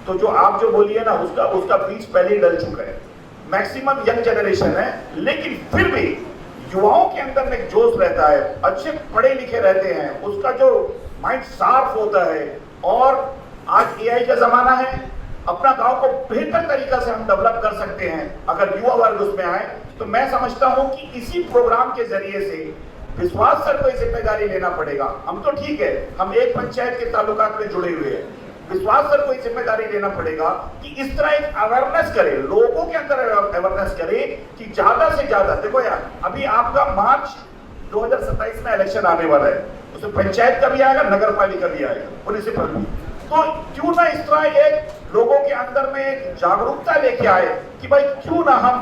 तो जो आप जो बोलिए ना उसका बीच पहले ही डल चुका है। मैक्सिमम यंग जनरेशन है, लेकिन फिर भी युवाओं के अंदर में जोश रहता है, अच्छे पढ़े लिखे रहते हैं, उसका जो माइंड शार्प होता है। और आज एआई का जमाना है, अपना गांव को बेहतर तरीका से हम डेवलप कर सकते हैं अगर युवा वर्ग उसमें आए। तो मैं समझता हूं कि इसी प्रोग्राम के जरिए से विश्वास सर को जिम्मेदारी लेना पड़ेगा। हम तो ठीक है, हम एक पंचायत के ताल्लुकात में जुड़े हुए हैं, विश्वास सर को जिम्मेदारी लेना पड़ेगा कि इस तरह एक अवेयरनेस करे, लोगों के अंदर अवेयरनेस करे कि ज्यादा से ज्यादा। देखो यार, अभी आपका मार्च 2027 में इलेक्शन आने वाला है, उसमें पंचायत का भी आएगा, नगर पालिका भी आएगा, म्युनिसिपल भी। तो क्यों ना इस तरह एक लोगों के अंदर में एक जागरूकता लेके आए कि भाई क्यों ना हम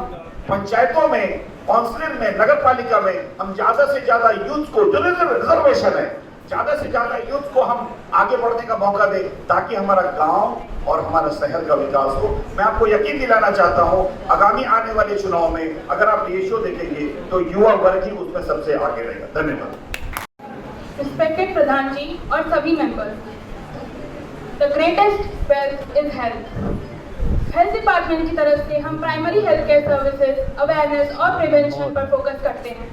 पंचायतों में, काउंसिल में, नगर पालिका में हम ज्यादा से ज्यादा यूथ को, जो रिजर्वेशन है, ज्यादा से ज्यादा यूथ को हम आगे बढ़ने का मौका दें, ताकि हमारा गांव और हमारा शहर का विकास हो। मैं आपको यकीन दिलाना चाहता हूं, आगामी आने वाले चुनाव में अगर आप रेशियो देखेंगे तो युवा वर्ग ही उसमें सबसे आगे रहेगा। धन्यवाद। रिस्पेक्टेड प्रधान जी और सभी members, the greatest wealth is health. Health department की तरफ से हम primary health care services, awareness और प्रिवेंशन पर फोकस करते हैं।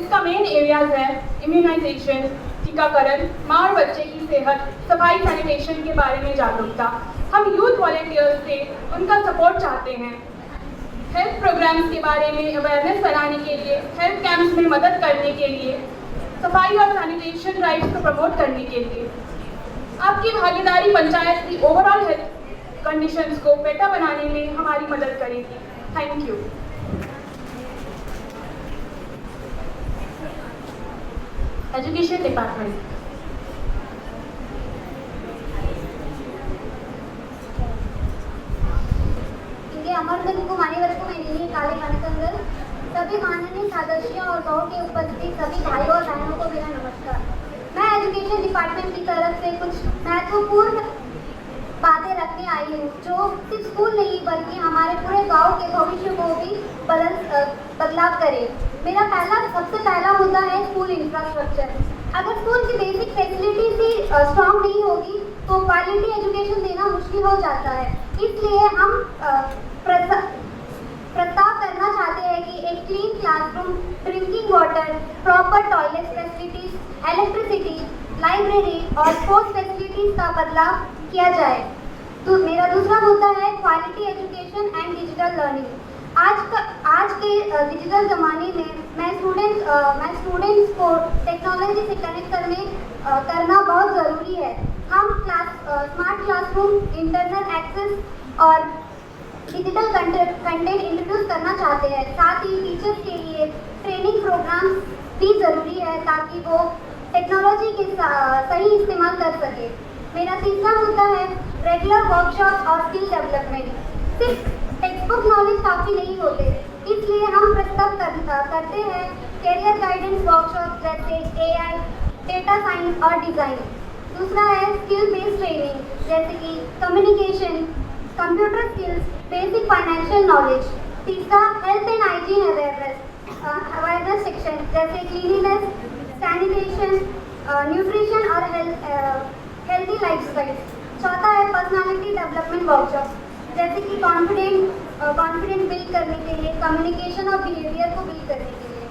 इसका मेन एरियाज है इम्यूनाइजेशन, टीकाकरण, माँ और बच्चे की सेहत, सफाई, सैनिटेशन के बारे में जागरूकता, हम यूथ वॉलेंटियर्स से उनका सपोर्ट चाहते हैं। हेल्थ प्रोग्राम्स के बारे में अवेयरनेस फैलाने के लिए, हेल्थ कैंप्स में मदद करने के लिए, सफाई और सैनिटेशन ड्राइव्स को प्रमोट करने के लिए। आपकी भागीदारी पंचायत की ओवरऑल हेल्थ कंडीशंस को बेटर बनाने में हमारी मदद करेगी। Thank you. Education department. अमरदन मान्यवरकू मैं काली कनकंगल सभी माननीय सदस्यों और गाँव के उपस्थित सभी भाइयों और बहनों को मेरा नमस्कार। मैं एजुकेशन डिपार्टमेंट की तरफ से कुछ महत्वपूर्ण बातें रखने आई हूँ जो सिर्फ स्कूल नहीं बल्कि हमारे पूरे गांव के भविष्य को भी बदलाव करे। मेरा सबसे पहला मुद्दा है स्कूल इंफ्रास्ट्रक्चर। अगर स्कूल की बेसिक फैसिलिटीज ही स्ट्रॉन्ग नहीं होगी तो क्वालिटी एजुकेशन देना मुश्किल हो जाता है। इसलिए हम प्रस्ताव करना चाहते हैं कि एक clean classroom, drinking water, proper toilet facilities, electricity, library और स्पोर्ट्स फैसिलिटीज का बदलाव किया जाए। तो मेरा दूसरा मुद्दा है quality education and digital learning. आज के डिजिटल ज़माने में मैं स्टूडेंट्स को टेक्नोलॉजी से कनेक्ट करना बहुत ज़रूरी है। हम स्मार्ट क्लासरूम, इंटरनेट एक्सेस और डिजिटल कंटेंट इंट्रोड्यूस करना चाहते हैं। साथ ही टीचर्स के लिए ट्रेनिंग प्रोग्राम्स भी ज़रूरी है ताकि वो टेक्नोलॉजी के सही इस्तेमाल कर सके। मेरा तीसरा मुद्दा है रेगुलर वर्कशॉप और स्किल डेवलपमेंट। सिर्फ टेक्स्ट बुक नॉलेज काफ़ी नहीं होते, इसलिए हम प्रस्ताव करते हैं कैरियर गाइडेंस वर्कशॉप जैसे AI, डेटा साइंस और डिज़ाइन। दूसरा है स्किल बेस्ड ट्रेनिंग जैसे कि communication, computer skills, basic financial knowledge. तीसरा health and hygiene awareness section जैसे क्लीनिनेस, सैनिटेशन, न्यूट्रिशन और हेल्दी लाइफस्टाइल। चौथा है पर्सनालिटी डेवलपमेंट वर्कशॉप जैसे कि कॉन्फिडेंस बिल्ड करने के लिए, कम्युनिकेशन और बिहेवियर को बिल्ड करने के लिए।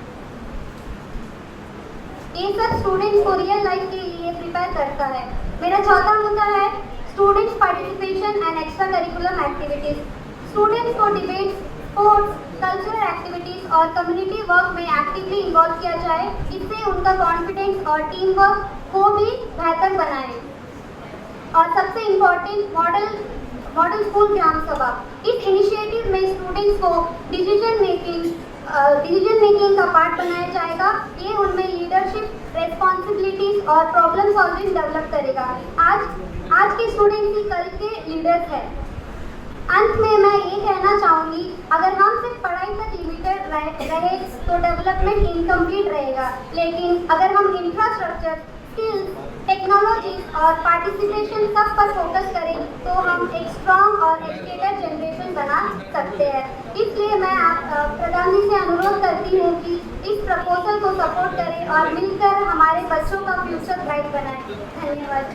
ये सब स्टूडेंट्स को रियल लाइफ के लिए प्रिपेयर करता है। मेरा चौथा मुद्दा है students participation and extra curriculum activities. Students को डिबेट्स, स्पोर्ट्स, कल्चरल एक्टिविटीज और कम्युनिटी वर्क में एक्टिवली इन्वॉल्व किया जाए। इससे उनका कॉन्फिडेंस और टीम वर्क को भी बेहतर बनाए। और सबसे इम्पोर्टेंट मॉडल स्कूल ग्राम सभा। इस इनिशिएटिव में स्टूडेंट्स को डिसीजन मेकिंग का पार्ट बनाया जाएगा। ये उनमें लीडरशिप, रेस्पॉन्सिबिलिटीज और प्रॉब्लम सॉल्विंग डेवलप करेगा। आज के स्टूडेंट्स ही कल के लीडर्स हैं। अंत में मैं ये कहना चाहूँगी, अगर हम सिर्फ पढ़ाई तक लिमिटेड रहे तो डेवलपमेंट इनकम्प्लीट रहेगा। लेकिन अगर हम इंफ्रास्ट्रक्चर, स्किल्स, टेक्नोलॉजी और पार्टिसिपेशन सब पर फोकस करें तो हम एक स्ट्रॉन्ग और एजुकेटेड जनरेशन बना सकते हैं। इसलिए मैं प्रधान जी से अनुरोध करती हूँ कि इस प्रपोजल को सपोर्ट करें और मिलकर हमारे बच्चों का फ्यूचर ब्राइट बनाएं। धन्यवाद।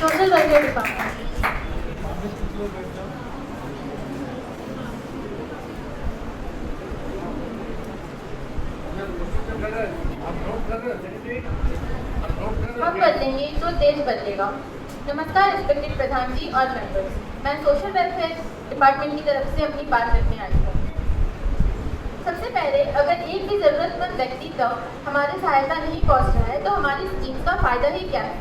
Social welfare department. हम बदलेंगे तो देश बदलेगा। नमस्कार रिस्पेक्टेड प्रधान जी और मेंबर्स, मैं सोशल वेलफेयर डिपार्टमेंट की तरफ से अपनी बात रखने आई हूँ। सबसे पहले अगर एक भी ज़रूरतमंद व्यक्ति तक हमारी सहायता नहीं पहुँच रहा है तो हमारी स्कीम का फ़ायदा ही क्या है।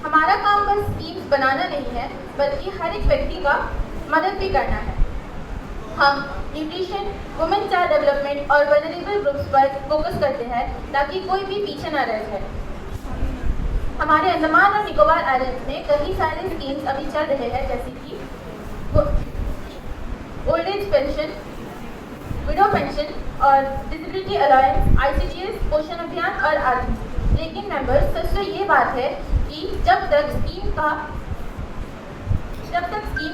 हमारा काम बस स्कीम्स बनाना नहीं है बल्कि हर एक व्यक्ति का मदद भी करना है। हम न्यूट्रिशन, वुमेन चाइल्ड डेवलपमेंट और वल्नरेबल ग्रुप्स पर फोकस करते हैं ताकि कोई भी पीछे न रह जाए। हमारे अंडमान और निकोबार आइलैंड्स में कई सारे स्कीम्स अभी चल रहे हैं जैसे कि old age pension, window pension और डिसेबिलिटी अलाउंस, ICDS, पोषण अभियान और आदि। लेकिन मेंबर्स, सच तो ये बात है कि जब तक स्कीम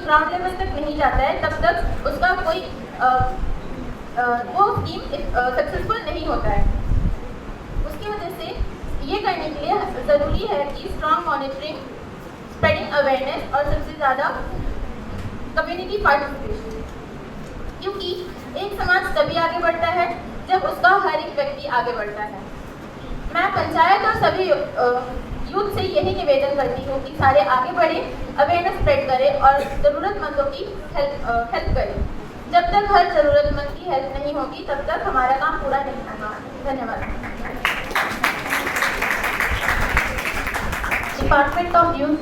ग्राउंड लेवल तक नहीं जाता है तब तक उसका कोई वो स्कीम सक्सेसफुल नहीं होता है। उसकी वजह से ये करने के लिए ज़रूरी है कि स्ट्रॉन्ग मॉनिटरिंग, स्प्रेडिंग अवेयरनेस और सबसे ज़्यादा कम्युनिटी पार्टिसिपेशन। क्योंकि एक समाज तभी आगे बढ़ता है जब उसका हर एक व्यक्ति आगे बढ़ता है। मैं पंचायत और सभी यूथ से यही निवेदन करती हूँ कि सारे आगे बढ़े, अवेयरनेस स्प्रेड करें और ज़रूरतमंदों की हेल्प करें। जब तक हर ज़रूरतमंद की हेल्प नहीं होगी तब तक हमारा काम पूरा नहीं होगा। धन्यवाद। Department of youth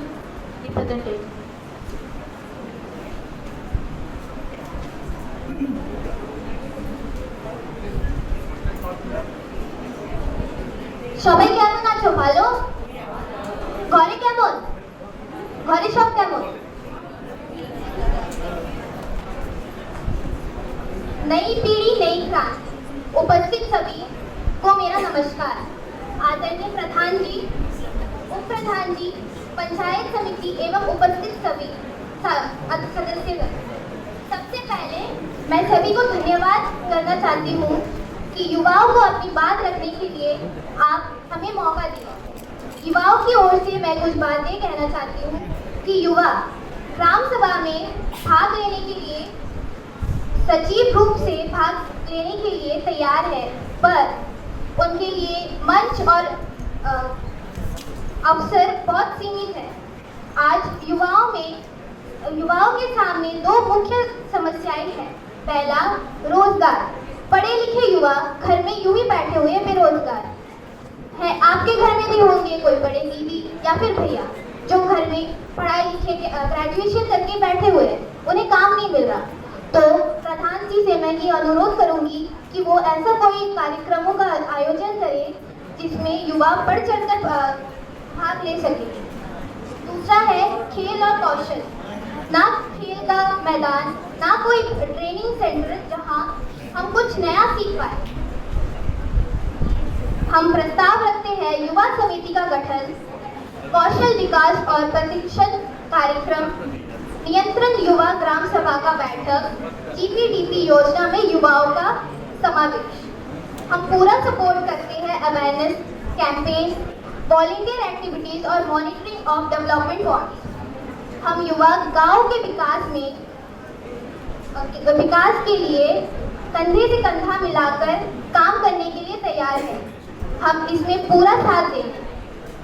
representative. সবাই কেমন আছো? ভালো? ঘরে কেমন? ঘরে সব কেমন? नई पीढ़ी नई क्रांति। उपस्थित सभी को मेरा नमस्कार। आदरणीय प्रधान जी, उप प्रधान जी, पंचायत समिति एवं उपस्थित सभी सदस्य, सबसे पहले मैं सभी को धन्यवाद करना चाहती हूँ कि युवाओं को अपनी बात रखने के लिए आप हमें मौका दिया। युवाओं की ओर से मैं कुछ बातें कहना चाहती हूँ कि युवा ग्राम सभा में भाग लेने के लिए सजीव रूप से भाग लेने के लिए तैयार है, पर उनके लिए मंच और अवसर बहुत सीमित है। आज युवाओं के सामने दो मुख्य समस्याएं हैं। पहला, रोजगार। पढ़े लिखे युवा घर में यूं ही बैठे हुए बेरोजगार है। आपके घर में भी होंगे कोई बड़े दीदी या फिर भैया जो घर में पढ़ाई लिखे ग्रेजुएशन करके बैठे हुए हैं, उन्हें काम नहीं मिल रहा। तो प्रधान जी से मैं ये अनुरोध करूंगी कि वो ऐसा कोई कार्यक्रमों का आयोजन करें जिसमें युवा बढ़ चढ़कर भाग ले सके। दूसरा है खेल और कौशल। ना खेल का मैदान, ना कोई ट्रेनिंग सेंटर जहां हम कुछ नया सीख पाए। हम प्रस्ताव रखते हैं युवा समिति का गठन, कौशल विकास और प्रशिक्षण कार्यक्रम, नियंत्रण युवा ग्राम सभा का बैठक, जीपीडीपी योजना में युवाओं का समावेश। हम पूरा सपोर्ट करते हैं अवेयरनेस कैंपेन, वॉलंटियर एक्टिविटीज और मॉनिटरिंग ऑफ डेवलपमेंट फंड्स। हम युवा गांव के विकास के लिए कंधे से कंधा मिलाकर काम करने के लिए तैयार हैं। हम इसमें पूरा साथ देंगे।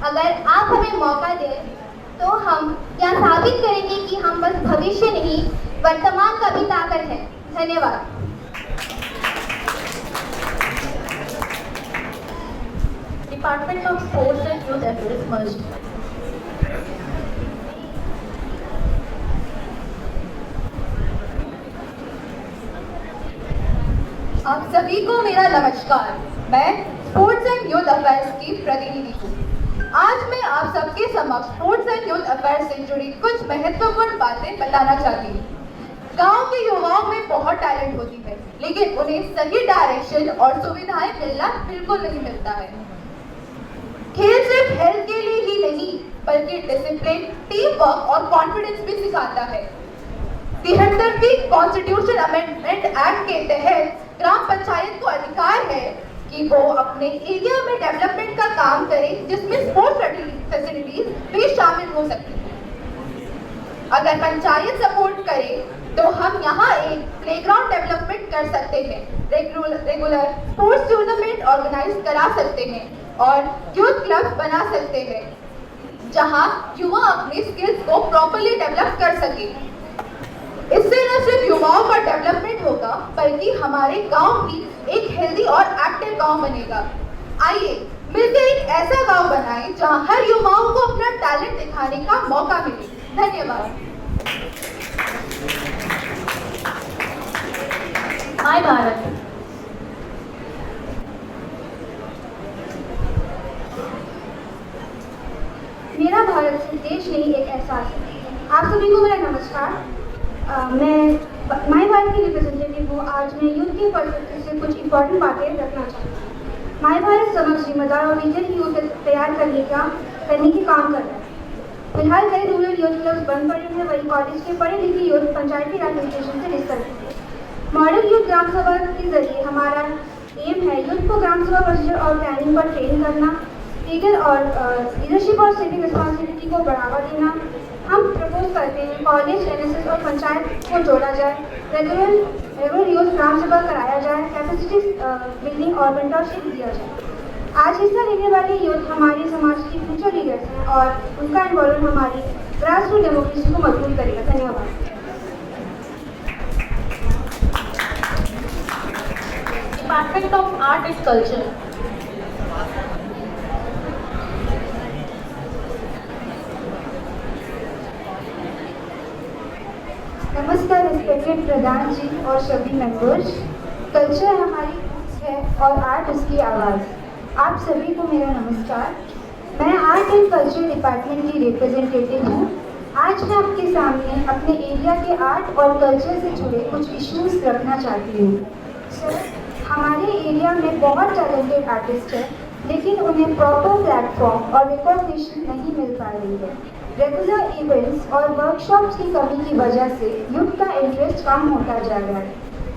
अगर आप हमें मौका दें तो हम यह साबित करेंगे कि हम बस भविष्य नहीं, वर्तमान का भी ताकत है। धन्यवाद। Department of sports and youth affairs merged. आप सभी को मेरा नमस्कार। मैं स्पोर्ट्स एंड यूथ अफेयर्स की प्रतिनिधि हूँ। आज मैं आप सबके समक्ष स्पोर्ट्स एंड यूथ अफेयर्स से जुड़ी कुछ महत्वपूर्ण बातें बताना चाहती हूँ। गांव के युवाओं में बहुत टैलेंट होती है, लेकिन उन्हें सही डायरेक्शन और सुविधाएं मिलना बिल्कुल नहीं मिलता है। खेल सिर्फ हेल्थ के लिए ही नहीं, बल्कि डिसिप्लिन, टीम वर्क और कॉन्फिडेंस भी सिखाता है। 73वीं कॉन्स्टिट्यूशन अमेंडमेंट एक्ट के तहत ग्राम पंचायत को अधिकार है कि वो अपने एरिया में डेवलपमेंट का काम करे, जिसमें स्पोर्ट्स फैसिलिटीज भी शामिल हो सकती हैं। अगर पंचायत सपोर्ट करे तो हम यहाँ एक प्लेग्राउंड डेवलपमेंट कर सकते हैं, रेगुलर स्पोर्ट्स टूर्नामेंट ऑर्गेनाइज करा सकते हैं और यूथ क्लब बना सकते हैं जहाँ युवा अपनी स्किल्स को प्रॉपर्ली डेवलप कर सके। इससे न सिर्फ युवाओं का डेवलपमेंट होगा, बल्कि हमारे गांव भी एक हेल्दी और एक्टिव गांव बनेगा। आइए मिलकर एक ऐसा गांव बनाएं जहां हर युवाओं को अपना टैलेंट दिखाने का मौका मिले। धन्यवाद। माय भारत। मेरा भारत सिर्फ देश नहीं, एक एहसास है। आप सभी को मेरा नमस्कार। मैं माय भारत की रिप्रेजेंटेटिव हूँ। आज मैं यूथ के पर्सपेक्टिव से कुछ इंपॉर्टेंट बातें रखना चाहती हूँ। माय भारत समक्ष जिम्मेदार और विजन यूथ तैयार करने की काम कर रहा है। फिलहाल कई रूरल यूथ क्लब्स बंद पड़े हैं, वही कॉलेज के पढ़े लिखे यूथ पंचायती राज एडमिनिस्ट्रेशन से डिस्कस करते हैं। मॉडल यूथ ग्राम सभा के जरिए हमारा एम है यूथ को ग्राम सभा प्रोसीजर और प्लानिंग पर ट्रेन करना, लीडर और लीडरशिप और सिविक रिस्पॉन्सिबिलिटी को बढ़ावा देना। हम प्रपोज करते हैं कॉलेज, एनएसएस और पंचायत को जोड़ा जाए, रेगुलर यूथ ग्राम सभा कराया जाए, कैपेसिटी बिल्डिंग और मेंटरशिप दिया जाए। आज हिस्सा लेने वाले यूथ हमारे समाज के फ्यूचर लीडर्स हैं और उनका इन्वॉल्वमेंट हमारी ग्रास रूट डेमोक्रेसी को मजबूत करेगा। धन्यवाद। Department of art and culture. नमस्कार रिस्पेक्टेड प्रधान जी और सभी मेंबर्स। कल्चर हमारी रूट्स है और आर्ट उसकी आवाज़। आप सभी को मेरा नमस्कार। मैं आर्ट एंड कल्चर डिपार्टमेंट की रिप्रेजेंटेटिव हूँ। आज मैं आपके सामने अपने एरिया के आर्ट और कल्चर से जुड़े कुछ इश्यूज रखना चाहती हूँ। सर, हमारे एरिया में बहुत टैलेंटेड आर्टिस्ट हैं, लेकिन उन्हें प्रॉपर प्लेटफॉर्म और रिकॉग्निशन नहीं मिल पा रही है। रेगुलर इवेंट्स और वर्कशॉप्स की कमी की वजह से यूथ का इंटरेस्ट कम होता जा रहा है।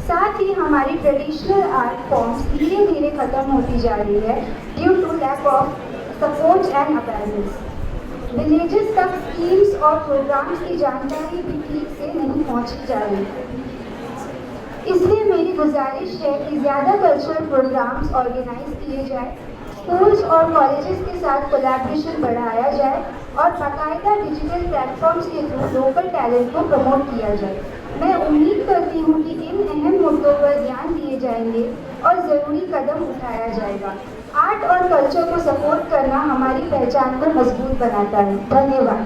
साथ ही हमारी ट्रेडिशनल आर्ट फॉर्म्स धीरे धीरे खत्म होती जा रही है due to lack of support and awareness. Villages तक स्कीम्स और प्रोग्राम्स की जानकारी भी ठीक से नहीं पहुंची जा रही है। इसलिए मेरी गुजारिश है कि ज़्यादा कल्चरल प्रोग्राम्स ऑर्गेनाइज किए जाए, स्कूल्स और कॉलेजेस के साथ कोलैबोरेशन बढ़ाया जाए और बाकायदा डिजिटल प्लेटफॉर्म्स के थ्रू लोकल टैलेंट को प्रमोट किया जाए। मैं उम्मीद करती हूँ कि इन अहम मुद्दों पर ध्यान दिए जाएंगे और ज़रूरी कदम उठाया जाएगा। आर्ट और कल्चर को सपोर्ट करना हमारी पहचान को मजबूत बनाता है। धन्यवाद।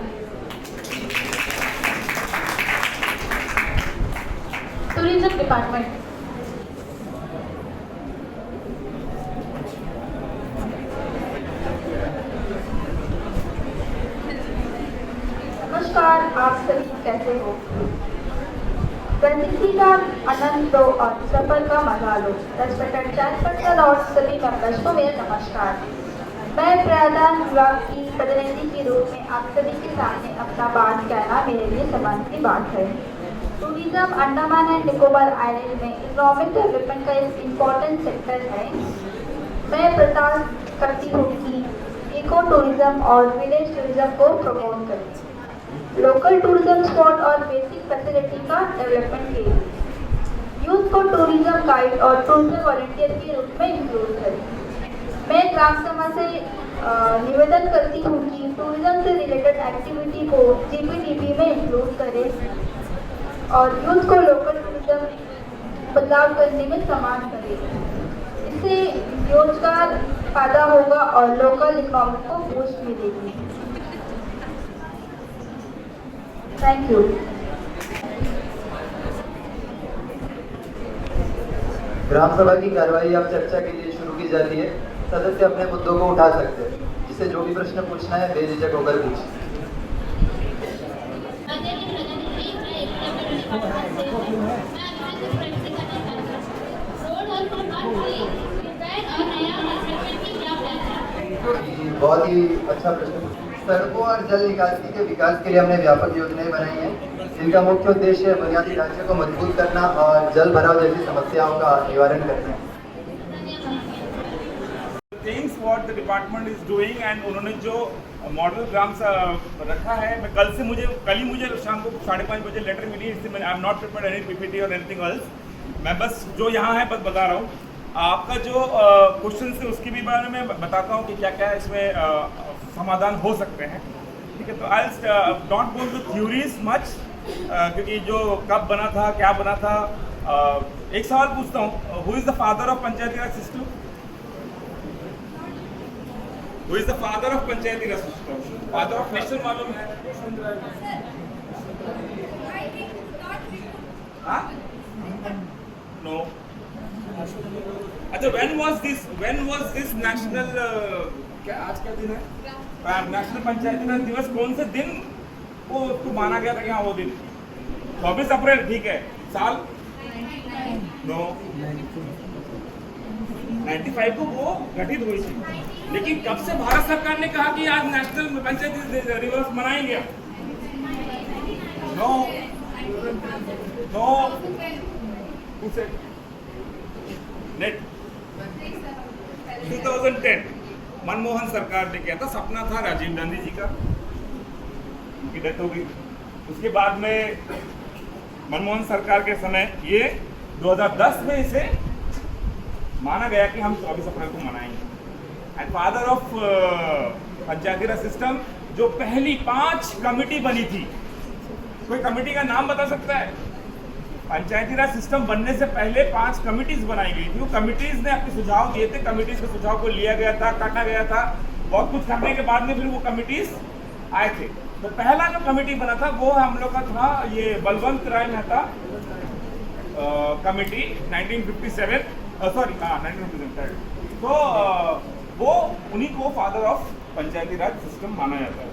Tourism department. नमस्कार, आप सभी कैसे हो? प्रकृति का आनंद लो और सफर का मजा लो। रेस्पेक्टेड चेयरपर्सन और सभी मेंबर्स को मेरा नमस्कार। मैं प्रधान विभाग की प्रतिनिधि के रूप में आप सभी के सामने अपना बात कहना मेरे लिए सम्मान की बात है। Tourism Andaman and Nicobar island में इकोनॉमिक डेवलपमेंट का एक इम्पोर्टेंट सेक्टर है। मैं प्रयास करती हूँ कि इको टूरिज्म और विलेज टूरिज्म को प्रमोट करें, लोकल टूरिज्म स्पॉट और बेसिक फैसिलिटी का डेवलपमेंट के लिए यूथ को टूरिज्म गाइड और टूरिज्म वॉलंटियर के रूप में इंक्लूड करें। मैं ग्राम सभा से निवेदन करती हूँ कि टूरिज्म से रिलेटेड एक्टिविटी को जीपीडीपी में इंक्लूड करें और यूथ को लोकल टूरिज्म बदलाव करने में समान करें। इससे रोजगार पैदा होगा और लोकल इकोनॉमी को बूस्ट मिलेगी। Thank you. ग्राम सभा की कार्रवाई अब चर्चा के लिए शुरू की जाती है। सदस्य अपने मुद्दों को उठा सकते हैं। जिसे जो भी प्रश्न पूछना है बेझिझक होकर पूछें। बहुत ही अच्छा प्रश्न। सड़कों और जल निकासी के विकास के लिए हमने व्यापक योजनाएं बनाई हैं, जिनका मुख्य उद्देश्य बुनियादी ढांचे को मजबूत करना और जल भराव जैसी समस्याओं का निवारण करना है। Things what the department is doing and उन्होंने जो मॉडल ग्राम रखा है, मैं कल ही मुझे शाम को 5:30 बजे लेटर मिली, इससे I am not prepared any PPT और एनीथिंग एल्स। मैं बस जो यहाँ है बस बता रहा हूँ। आपका जो क्वेश्चन है उसके भी बारे में बताता हूँ कि क्या क्या इसमें समाधान हो सकते हैं। ठीक है, तो I don't go to theories much, क्योंकि जो कब बना था क्या बना था। एक सवाल पूछता हूँ, who is the father of Panchayati Raj system? Who is the father of Panchayati Raj system? Father of nation मालूम है? नो। अच्छा, when was this national क्या आज का दिन है? नेशनल पंचायती राज दिवस कौन से दिन को उसको माना गया था? यहाँ वो दिन 24 अप्रैल। ठीक है, साल? नो, 95 को वो गठित हुई थी। लेकिन कब से भारत सरकार ने कहा कि आज नेशनल पंचायती दिवस मनाएंगे? नो, नेट 2010 मनमोहन सरकार ने किया था। सपना था राजीव गांधी जी का, की डेथ हो गई। उसके बाद में मनमोहन सरकार के समय ये 2010 में इसे माना गया कि हम 24 अप्रैल को मनाएंगे। And father of Panchayati Raj system, जो पहली 5 कमिटी बनी थी। कोई कमिटी का नाम बता सकता है? पंचायती राज सिस्टम बनने से पहले 5 कमिटीज बनाई गई थी। वो कमिटीज ने अपने सुझाव दिए थे, कमिटीज के सुझाव को लिया गया था, काटा गया था, बहुत कुछ करने के बाद में फिर वो कमिटीज आए थे। तो पहला जो कमिटी बना था वो हम लोग का था ये बलवंत राय मेहता कमिटी 1957, सॉरी 1957। तो वो उन्हीं को father of Panchayati Raj system माना जाता है।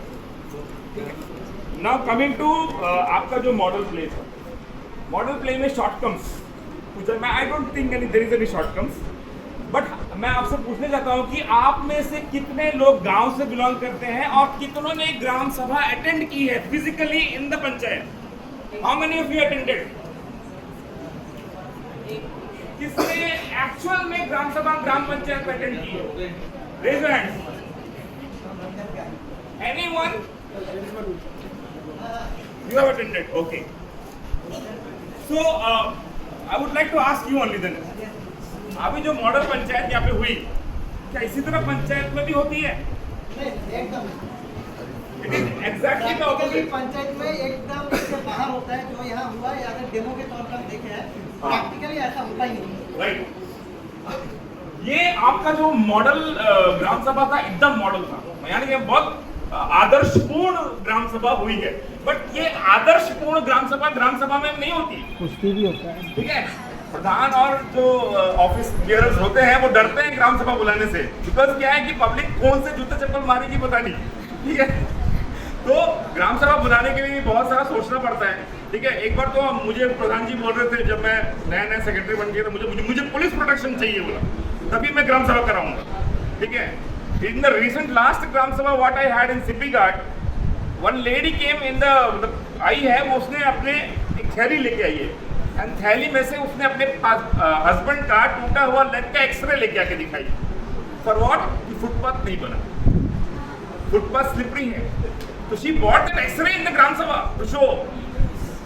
ठीक है, नाउ कमिंग टू आपका जो मॉडल प्ले था, मॉडल प्ले में शॉर्टकम्स पूछा मैं, I don't think there is any shortcomings, but मैं आपसे पूछने चाहता हूं कि आप में से कितने लोग गांव से बिलोंग करते हैं और कितनों ने ग्राम सभा अटेंड की है physically in the panchayat? How many of you attended? किसने एक्चुअल में ग्राम सभा ग्राम पंचायत में अटेंड की है? Raise your hand. Anyone? You have attended, okay. So I would like to ask you only then, अभी जो मॉडल पंचायत यहाँ पे हुई, क्या इसी तरह पंचायत में भी होती है? It is exactly the opposite. Panchayat में एकदम इससे बाहर होता है जो यहाँ हुआ है, अगर डेमो के तौर पर देखे हैं, प्रैक्टिकली ऐसा होता ही नहीं। राइट, ये आपका जो मॉडल ग्राम सभा था एकदम मॉडल था, यानी कि बहुत आदर्शपूर्ण ग्राम सभा हुई है। बट ये आदर्शपूर्ण ग्राम सभा में नहीं होती, कुश्ती भी होता है। ठीक है, प्रधान और जो ऑफिस बियरर्स होते हैं वो डरते हैं ग्राम सभा बुलाने से, बिकॉज क्या है कि पब्लिक कौन से जूते चप्पल मारेगी पता नहीं। ठीक है, तो ग्राम सभा बुलाने के लिए बहुत सारा सोचना पड़ता है। ठीक है, एक बार तो मुझे प्रधान जी बोल रहे थे जब मैं नया सेक्रेटरी बन गया, तो मुझे पुलिस प्रोटेक्शन चाहिए बोला, तभी मैं ग्राम सभा कराऊंगा। ठीक है, इन द रिसेंट लास्ट ग्राम सभा what I had in Sippi Ghat, one lady came in the आई है, वो उसने अपने एक थैली लेके आई है, एंड थैली में से उसने अपने हस्बैंड का टूटा हुआ लेग का एक्सरे लेके आके दिखाई। For what? फुटपाथ नहीं बना, फुटपाथ स्लिपरी है, तो she bought that x ray in the ग्राम सभा टू शो।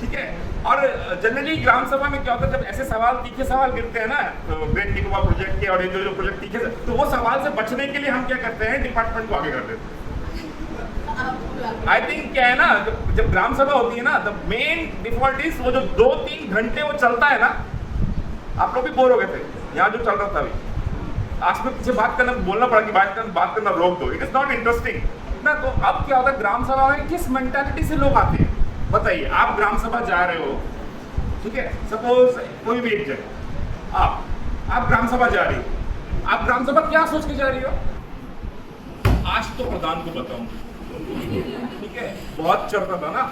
ठीक है, और जनरली ग्राम सभा में क्या होता है, जब ऐसे सवाल तीखे सवाल गिरते हैं ना ग्रेट निकोबार प्रोजेक्ट के और जो प्रोजेक्ट तीखे, तो वो सवाल से बचने के लिए हम क्या करते हैं, डिपार्टमेंट को आगे कर देते हैं। आई थिंक क्या है ना, जब ग्राम सभा होती है ना, द मेन डिफॉल्ट इज वो जो 2-3 घंटे वो चलता है ना, आप लोग भी बोर हो गए थे यहाँ जो चल रहा था अभी, आज में पीछे बात करना बोलना पड़ा कि बात करना रोक दो, इट इज नॉट इंटरेस्टिंग ना। तो अब क्या होता है, ग्राम सभा में किस मेंटालिटी से लोग आते हैं बताइए। आप ग्राम सभा जा रहे हो, ठीक है, सपोज कोई भी एक जगह आप ग्राम सभा जा रही हो, आप ग्राम सभा क्या सोच के जा रही हो? आज तो प्रधान को बताऊंगी, ठीक है, बहुत चलता था ना,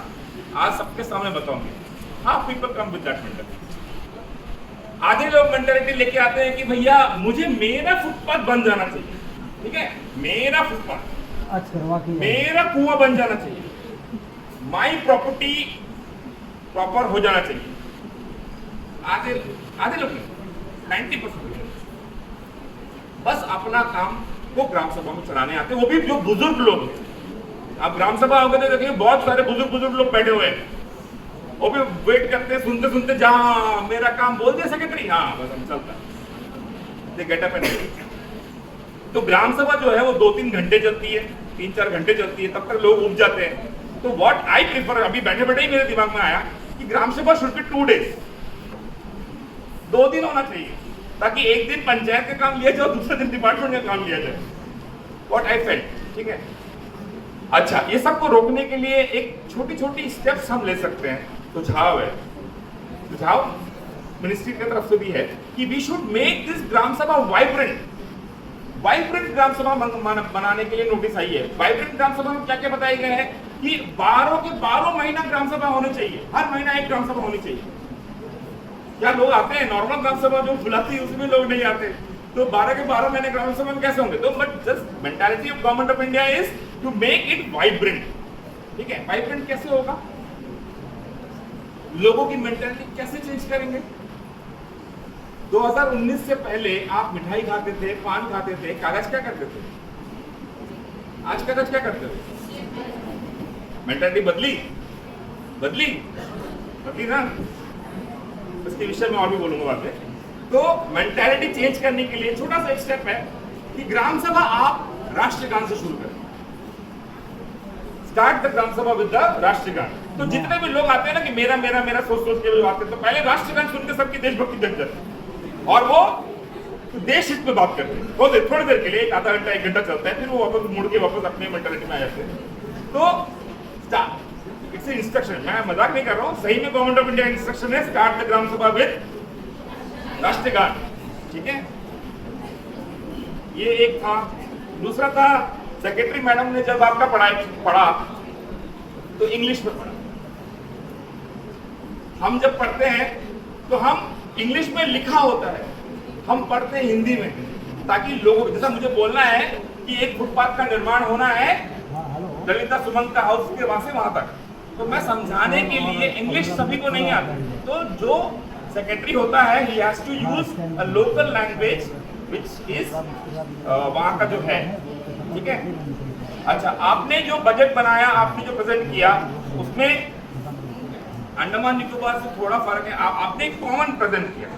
आज सबके सामने बताऊंगी। हाँ, people come with that mentality. आधे लोग मेंटालिटी लेके आते हैं कि भैया मुझे मेरा फुटपाथ बन जाना चाहिए, ठीक है, मेरा फुटपाथ, मेरा कुआं बन जाना चाहिए, माई प्रॉपर्टी प्रॉपर हो जाना चाहिए। आधे लोग 90% बस अपना काम को ग्राम सभा में चलाने आते हैं, वो भी जो बुजुर्ग लोग हैं। आप ग्राम सभा होगा तो देखिए बहुत सारे बुजुर्ग लोग बैठे हुए हैं, वो भी वेट करते हैं, सुनते सुनते, जहां मेरा काम बोल दिया सेक्रेटरी, हाँ बस हम चलता, गेट अप एंड तो ग्राम सभा जो है वो 2-3 घंटे चलती है, 3-4 घंटे चलती है, तब तक लोग उब जाते हैं। तो व्हाट आई प्रेफर, अभी बैठे बैठे ही मेरे दिमाग में आया कि ग्राम सभा शुड बी 2 days, 2 दिन होना चाहिए, ताकि एक दिन पंचायत का काम लिया जाए, दूसरे दिन डिपार्टमेंट का काम लिया जाए। व्हाट आई फेल्ट, ठीक है। अच्छा, ये सबको रोकने के लिए एक छोटी छोटी स्टेप्स हम ले सकते हैं। सुझाव मिनिस्ट्री की तरफ से भी है कि वी शुड मेक दिस ग्राम सभा वाइब्रेंट ग्राम सभा बनाने के लिए नोटिस आई है। वाइब्रेंट ग्राम सभा में क्या क्या बताया गया है कि 12 के 12 महीना ग्राम सभा होनी चाहिए, हर महीना एक ग्राम सभा होनी चाहिए। क्या लोग आते हैं? नॉर्मल ग्राम सभा जो बुलाती है उसमें लोग नहीं आते, तो 12 के 12 महीने ग्राम सभा में कैसे होंगे? तो but just mentality of government of India is to make it vibrant, ठीक है। वाइब्रेंट कैसे होगा? लोगों की मेंटालिटी कैसे चेंज करेंगे? 2019 से पहले आप मिठाई खाते थे, पान खाते थे, कागज क्या करते थे? आज कागज क्या करते थे? मेंटालिटी बदली ना। इसके विषय में और भी बोलूंगा बाद में। तो मेंटालिटी चेंज करने के लिए छोटा सा एक स्टेप है कि ग्राम सभा आप राष्ट्रगान से शुरू करें। स्टार्ट द ग्राम सभा विद द राष्ट्रगान। तो जितने भी लोग आते हैं ना कि मेरा मेरा मेरा सोच सोच के लोग आते हैं, तो पहले राष्ट्रगान सुन के सबकी देशभक्ति जग जाती है और वो देश हित में बात करते हैं। थोड़ी देर के लिए, एक आधा घंटा 1 घंटा चलता है, फिर वो वापस मुड़ के वापस अपने मेंटालिटी में आ जाते हैं। तो इट्स इंस्ट्रक्शन, मैं मजाक नहीं कर रहा हूँ, सही में गवर्नमेंट ऑफ इंडिया इंस्ट्रक्शन है, स्टार्ट द ग्राम सभा विद राष्ट्रगान। ठीक है, ये एक था। दूसरा था, सेक्रेटरी मैडम ने जब आपका पढ़ा तो इंग्लिश में पढ़ा। हम जब पढ़ते हैं तो हम इंग्लिश में लिखा होता है, हम पढ़ते हैं हिंदी में, ताकि लोगों, जैसा मुझे बोलना है कि एक फुटपाथ का निर्माण होना है ललिता सुमन का हाउस के वहां से वहां तक, तो मैं समझाने के लिए, इंग्लिश सभी को नहीं आता, तो जो सेक्रेटरी होता है he has to use a local language which is वहां का जो है। ठीक है, अच्छा, आपने जो बजट बनाया, आपने जो प्रेजेंट किया, उसमें अंडमान निकोबार से थोड़ा फर्क है। आपने एक कॉमन प्रेजेंट किया,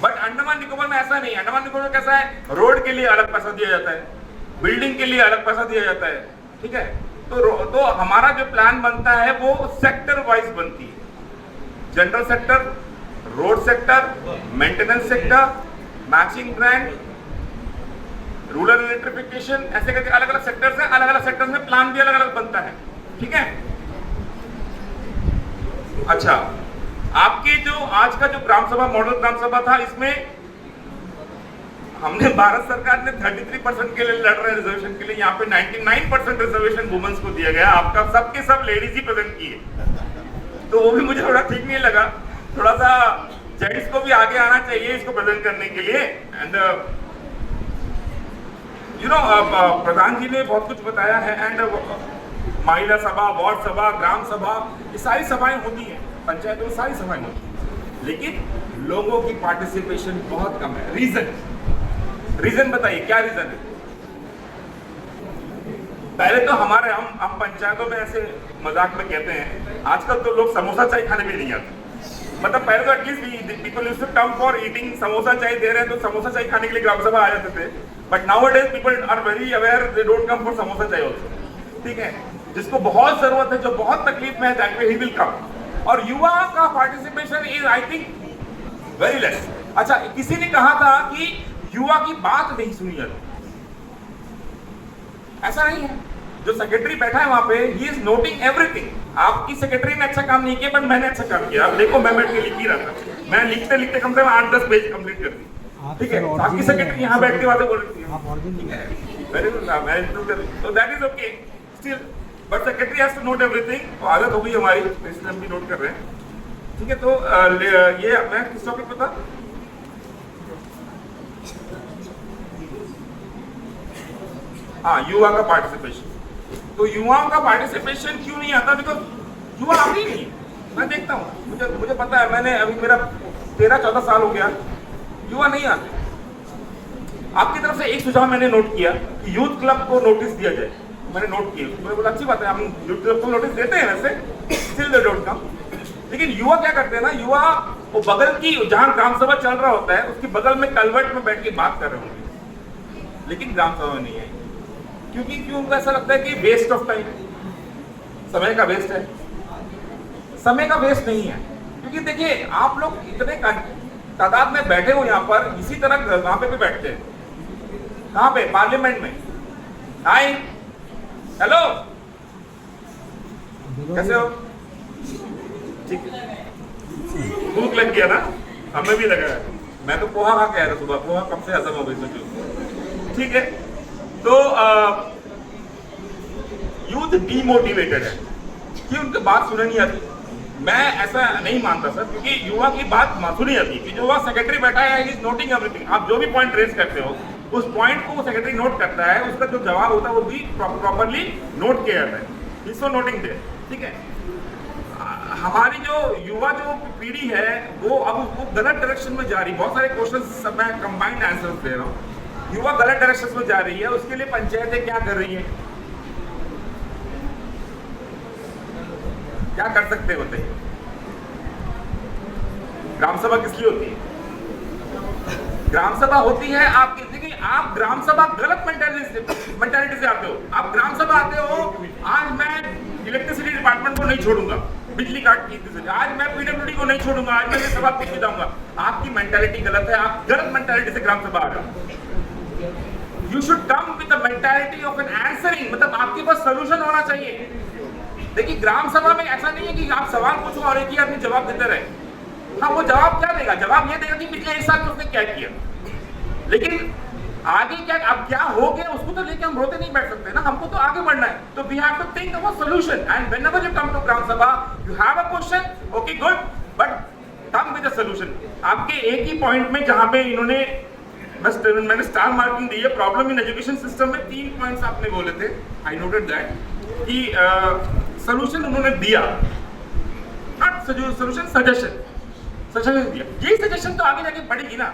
बट अंडमान निकोबार में ऐसा नहीं है। अंडमान निकोबार में कैसा है, रोड के लिए अलग पैसा दिया जाता है, बिल्डिंग के लिए अलग पैसा दिया जाता है। ठीक है, तो हमारा जो प्लान बनता है वो सेक्टर वाइज बनती है, general sector, road sector, maintenance sector, matching grant, rural electrification, ऐसे करके अलग अलग सेक्टर्स हैं, अलग अलग सेक्टर्स में प्लान भी अलग अलग बनता है। ठीक है, अच्छा, आपके जो आज का जो ग्राम सभा, मॉडल ग्राम सभा था, इसमें हमने, भारत सरकार ने 33% के लिए लड़ रहे रिजर्वेशन के लिए, यहाँ पे 99% रिजर्वेशन वुमेन्स को दिया गया। आपका सबके सब लेडीज ही प्रेजेंट किए, तो वो भी मुझे थोड़ा ठीक नहीं लगा। थोड़ा सा जेंट्स को भी आगे आना चाहिए इसको प्रेजेंट करने के लिए। एंड यू नो, प्रधान जी ने बहुत कुछ बताया है। एंड महिला सभा, वार्ड सभा, ग्राम सभा, ये सारी सभाएं होती हैं, पंचायतों में सारी सभाएं होती हैं, लेकिन लोगों की पार्टिसिपेशन बहुत कम है। रीजन बताइए, क्या रीजन है? पहले तो हमारे हम पंचायतों में ऐसे मजाक में कहते हैं, आजकल तो लोग समोसा चाय खाने भी नहीं आते। मतलब पहले तो at least people used to come for eating, samosa चाय दे रहे हैं तो समोसा चाय खाने के लिए ग्राम सभा आ जाते थे। But nowadays people are very aware, they don't come for samosa chai also. ठीक है, जिसको बहुत जरूरत है, जो बहुत तकलीफ में है, that way he will come. और युवा का participation is, I think, very less. अच्छा, किसी ने कहा था कि युवा की बात नहीं सुनी जाती, ऐसा नहीं है। जो सेक्रेटरी बैठा है वहां पे, ही इज नोटिंग एवरीथिंग। आपकी सेक्रेटरी ने अच्छा काम नहीं किया, पर मैंने अच्छा काम किया। आप देखो, मैं बैठ के लिख ही रहा था, मैं लिखते लिखते कम से कम 8-10 पेज कंप्लीट कर दी। ठीक है, आपकी सेक्रेटरी यहाँ बैठ के बातें बोल रही थी। ठीक है, वेरी गुड, मैं इंप्रूव कर रही, तो that is okay still, but secretary has to note everything. तो आदत हो गई हमारी, इसलिए हम भी नोट कर रहे हैं। ठीक है, तो ये मैं किस टॉपिक पे था? हाँ, युवा का पार्टिसिपेशन। तो युवाओं का पार्टिसिपेशन क्यों नहीं आता? बिकॉज युवा आते ही नहीं। मैं देखता हूँ, मुझे पता है, मैंने अभी मेरा 13-14 साल हो गया, युवा नहीं आते। आपकी तरफ से एक सुझाव मैंने नोट किया कि यूथ क्लब को नोटिस दिया जाए, मैंने नोट किया, मैंने बोला अच्छी बात है, हम यूथ क्लब को नोटिस देते हैं वैसे, स्टिल दे डोंट कम। लेकिन युवा क्या करते हैं ना, युवा वो बगल की, जहाँ ग्राम सभा चल रहा होता है उसकी बगल में कलवट में बैठ के बात कर रहे होंगे, लेकिन ग्राम सभा में नहीं है। क्योंकि उनको ऐसा लगता है कि वेस्ट ऑफ टाइम, समय का वेस्ट है। समय का वेस्ट नहीं है, क्योंकि देखिए आप लोग इतने तादाद में बैठे हो यहाँ पर, इसी तरह वहां पे भी बैठते हैं। कहाँ पे? पार्लियामेंट में। हाय, हेलो, कैसे हो? ठीक है, भूख लग गया ना? हमें भी लगा है। मैं तो पोहा खा के आया था सुबह, पोहा कब से हजम हो गई सोचो। ठीक है, तो यूथ डीमोटिवेटेड है कि उनकी बात सुननी नहीं आती। मैं ऐसा नहीं मानता सर, क्योंकि युवा की बात सुनी जाती है कि जो वहाँ सेक्रेटरी बैठा है, इज नोटिंग एवरीथिंग। आप जो भी पॉइंट रेज करते हो, उस पॉइंट को वो सेक्रेटरी नोट करता है, उसका जो जवाब होता है वो भी प्रॉपरली नोट किया जाता है। इसको नोटिंग दे, ठीक है। हमारी जो युवा जो पीढ़ी है वो अब वो गलत डायरेक्शन में जा रही है। बहुत सारे क्वेश्चन मैं कंबाइंड आंसर्स दे रहा हूँ। युवा गलत डायरेक्शन में जा रही है, उसके लिए पंचायतें क्या कर रही है, क्या कर सकते हैं बताइए। ग्राम सभा किस लिए होती है? ग्राम सभा होती है आपकी, देखिए आप ग्राम सभा गलत मेंटालिटी से आते हो। आप ग्राम सभा आते हो, आज मैं इलेक्ट्रिसिटी डिपार्टमेंट को नहीं छोड़ूंगा, बिजली काट की, आज मैं पीडब्ल्यूडी को नहीं छोड़ूंगा, आज मैं ये सभा कुछ भी दूंगा। आपकी मेंटालिटी गलत है, आप गलत मेंटालिटी से ग्राम सभा आ रहे हो। You should come with the mentality of an answering, मतलब आपके पास सोल्यूशन होना चाहिए। देखिए ग्राम सभा में ऐसा नहीं है कि आप सवाल पूछो और एक ही आदमी जवाब देते रहे। हाँ, वो जवाब क्या देगा? जवाब ये देगा कि पिछले 1 साल में उसने क्या किया, लेकिन आगे क्या, अब क्या हो गया उसको तो लेके हम रोते नहीं बैठ सकते ना, हमको तो आगे बढ़ना है। तो we have to think of a solution and whenever you come to ग्राम सभा you have a question, okay good, but come with a solution. आपके एक ही पॉइंट में जहां पे इन्होंने मैंने स्टार मार्किंग दी है, प्रॉब्लम इन एजुकेशन सिस्टम में 3 पॉइंट्स आपने बोले थे, आई नोटेड दैट, कि सॉल्यूशन उन्होंने दिया, नॉट सोल्यूशन, सजेशन दिया। यही सजेशन तो आगे जाके पड़ेगी ना।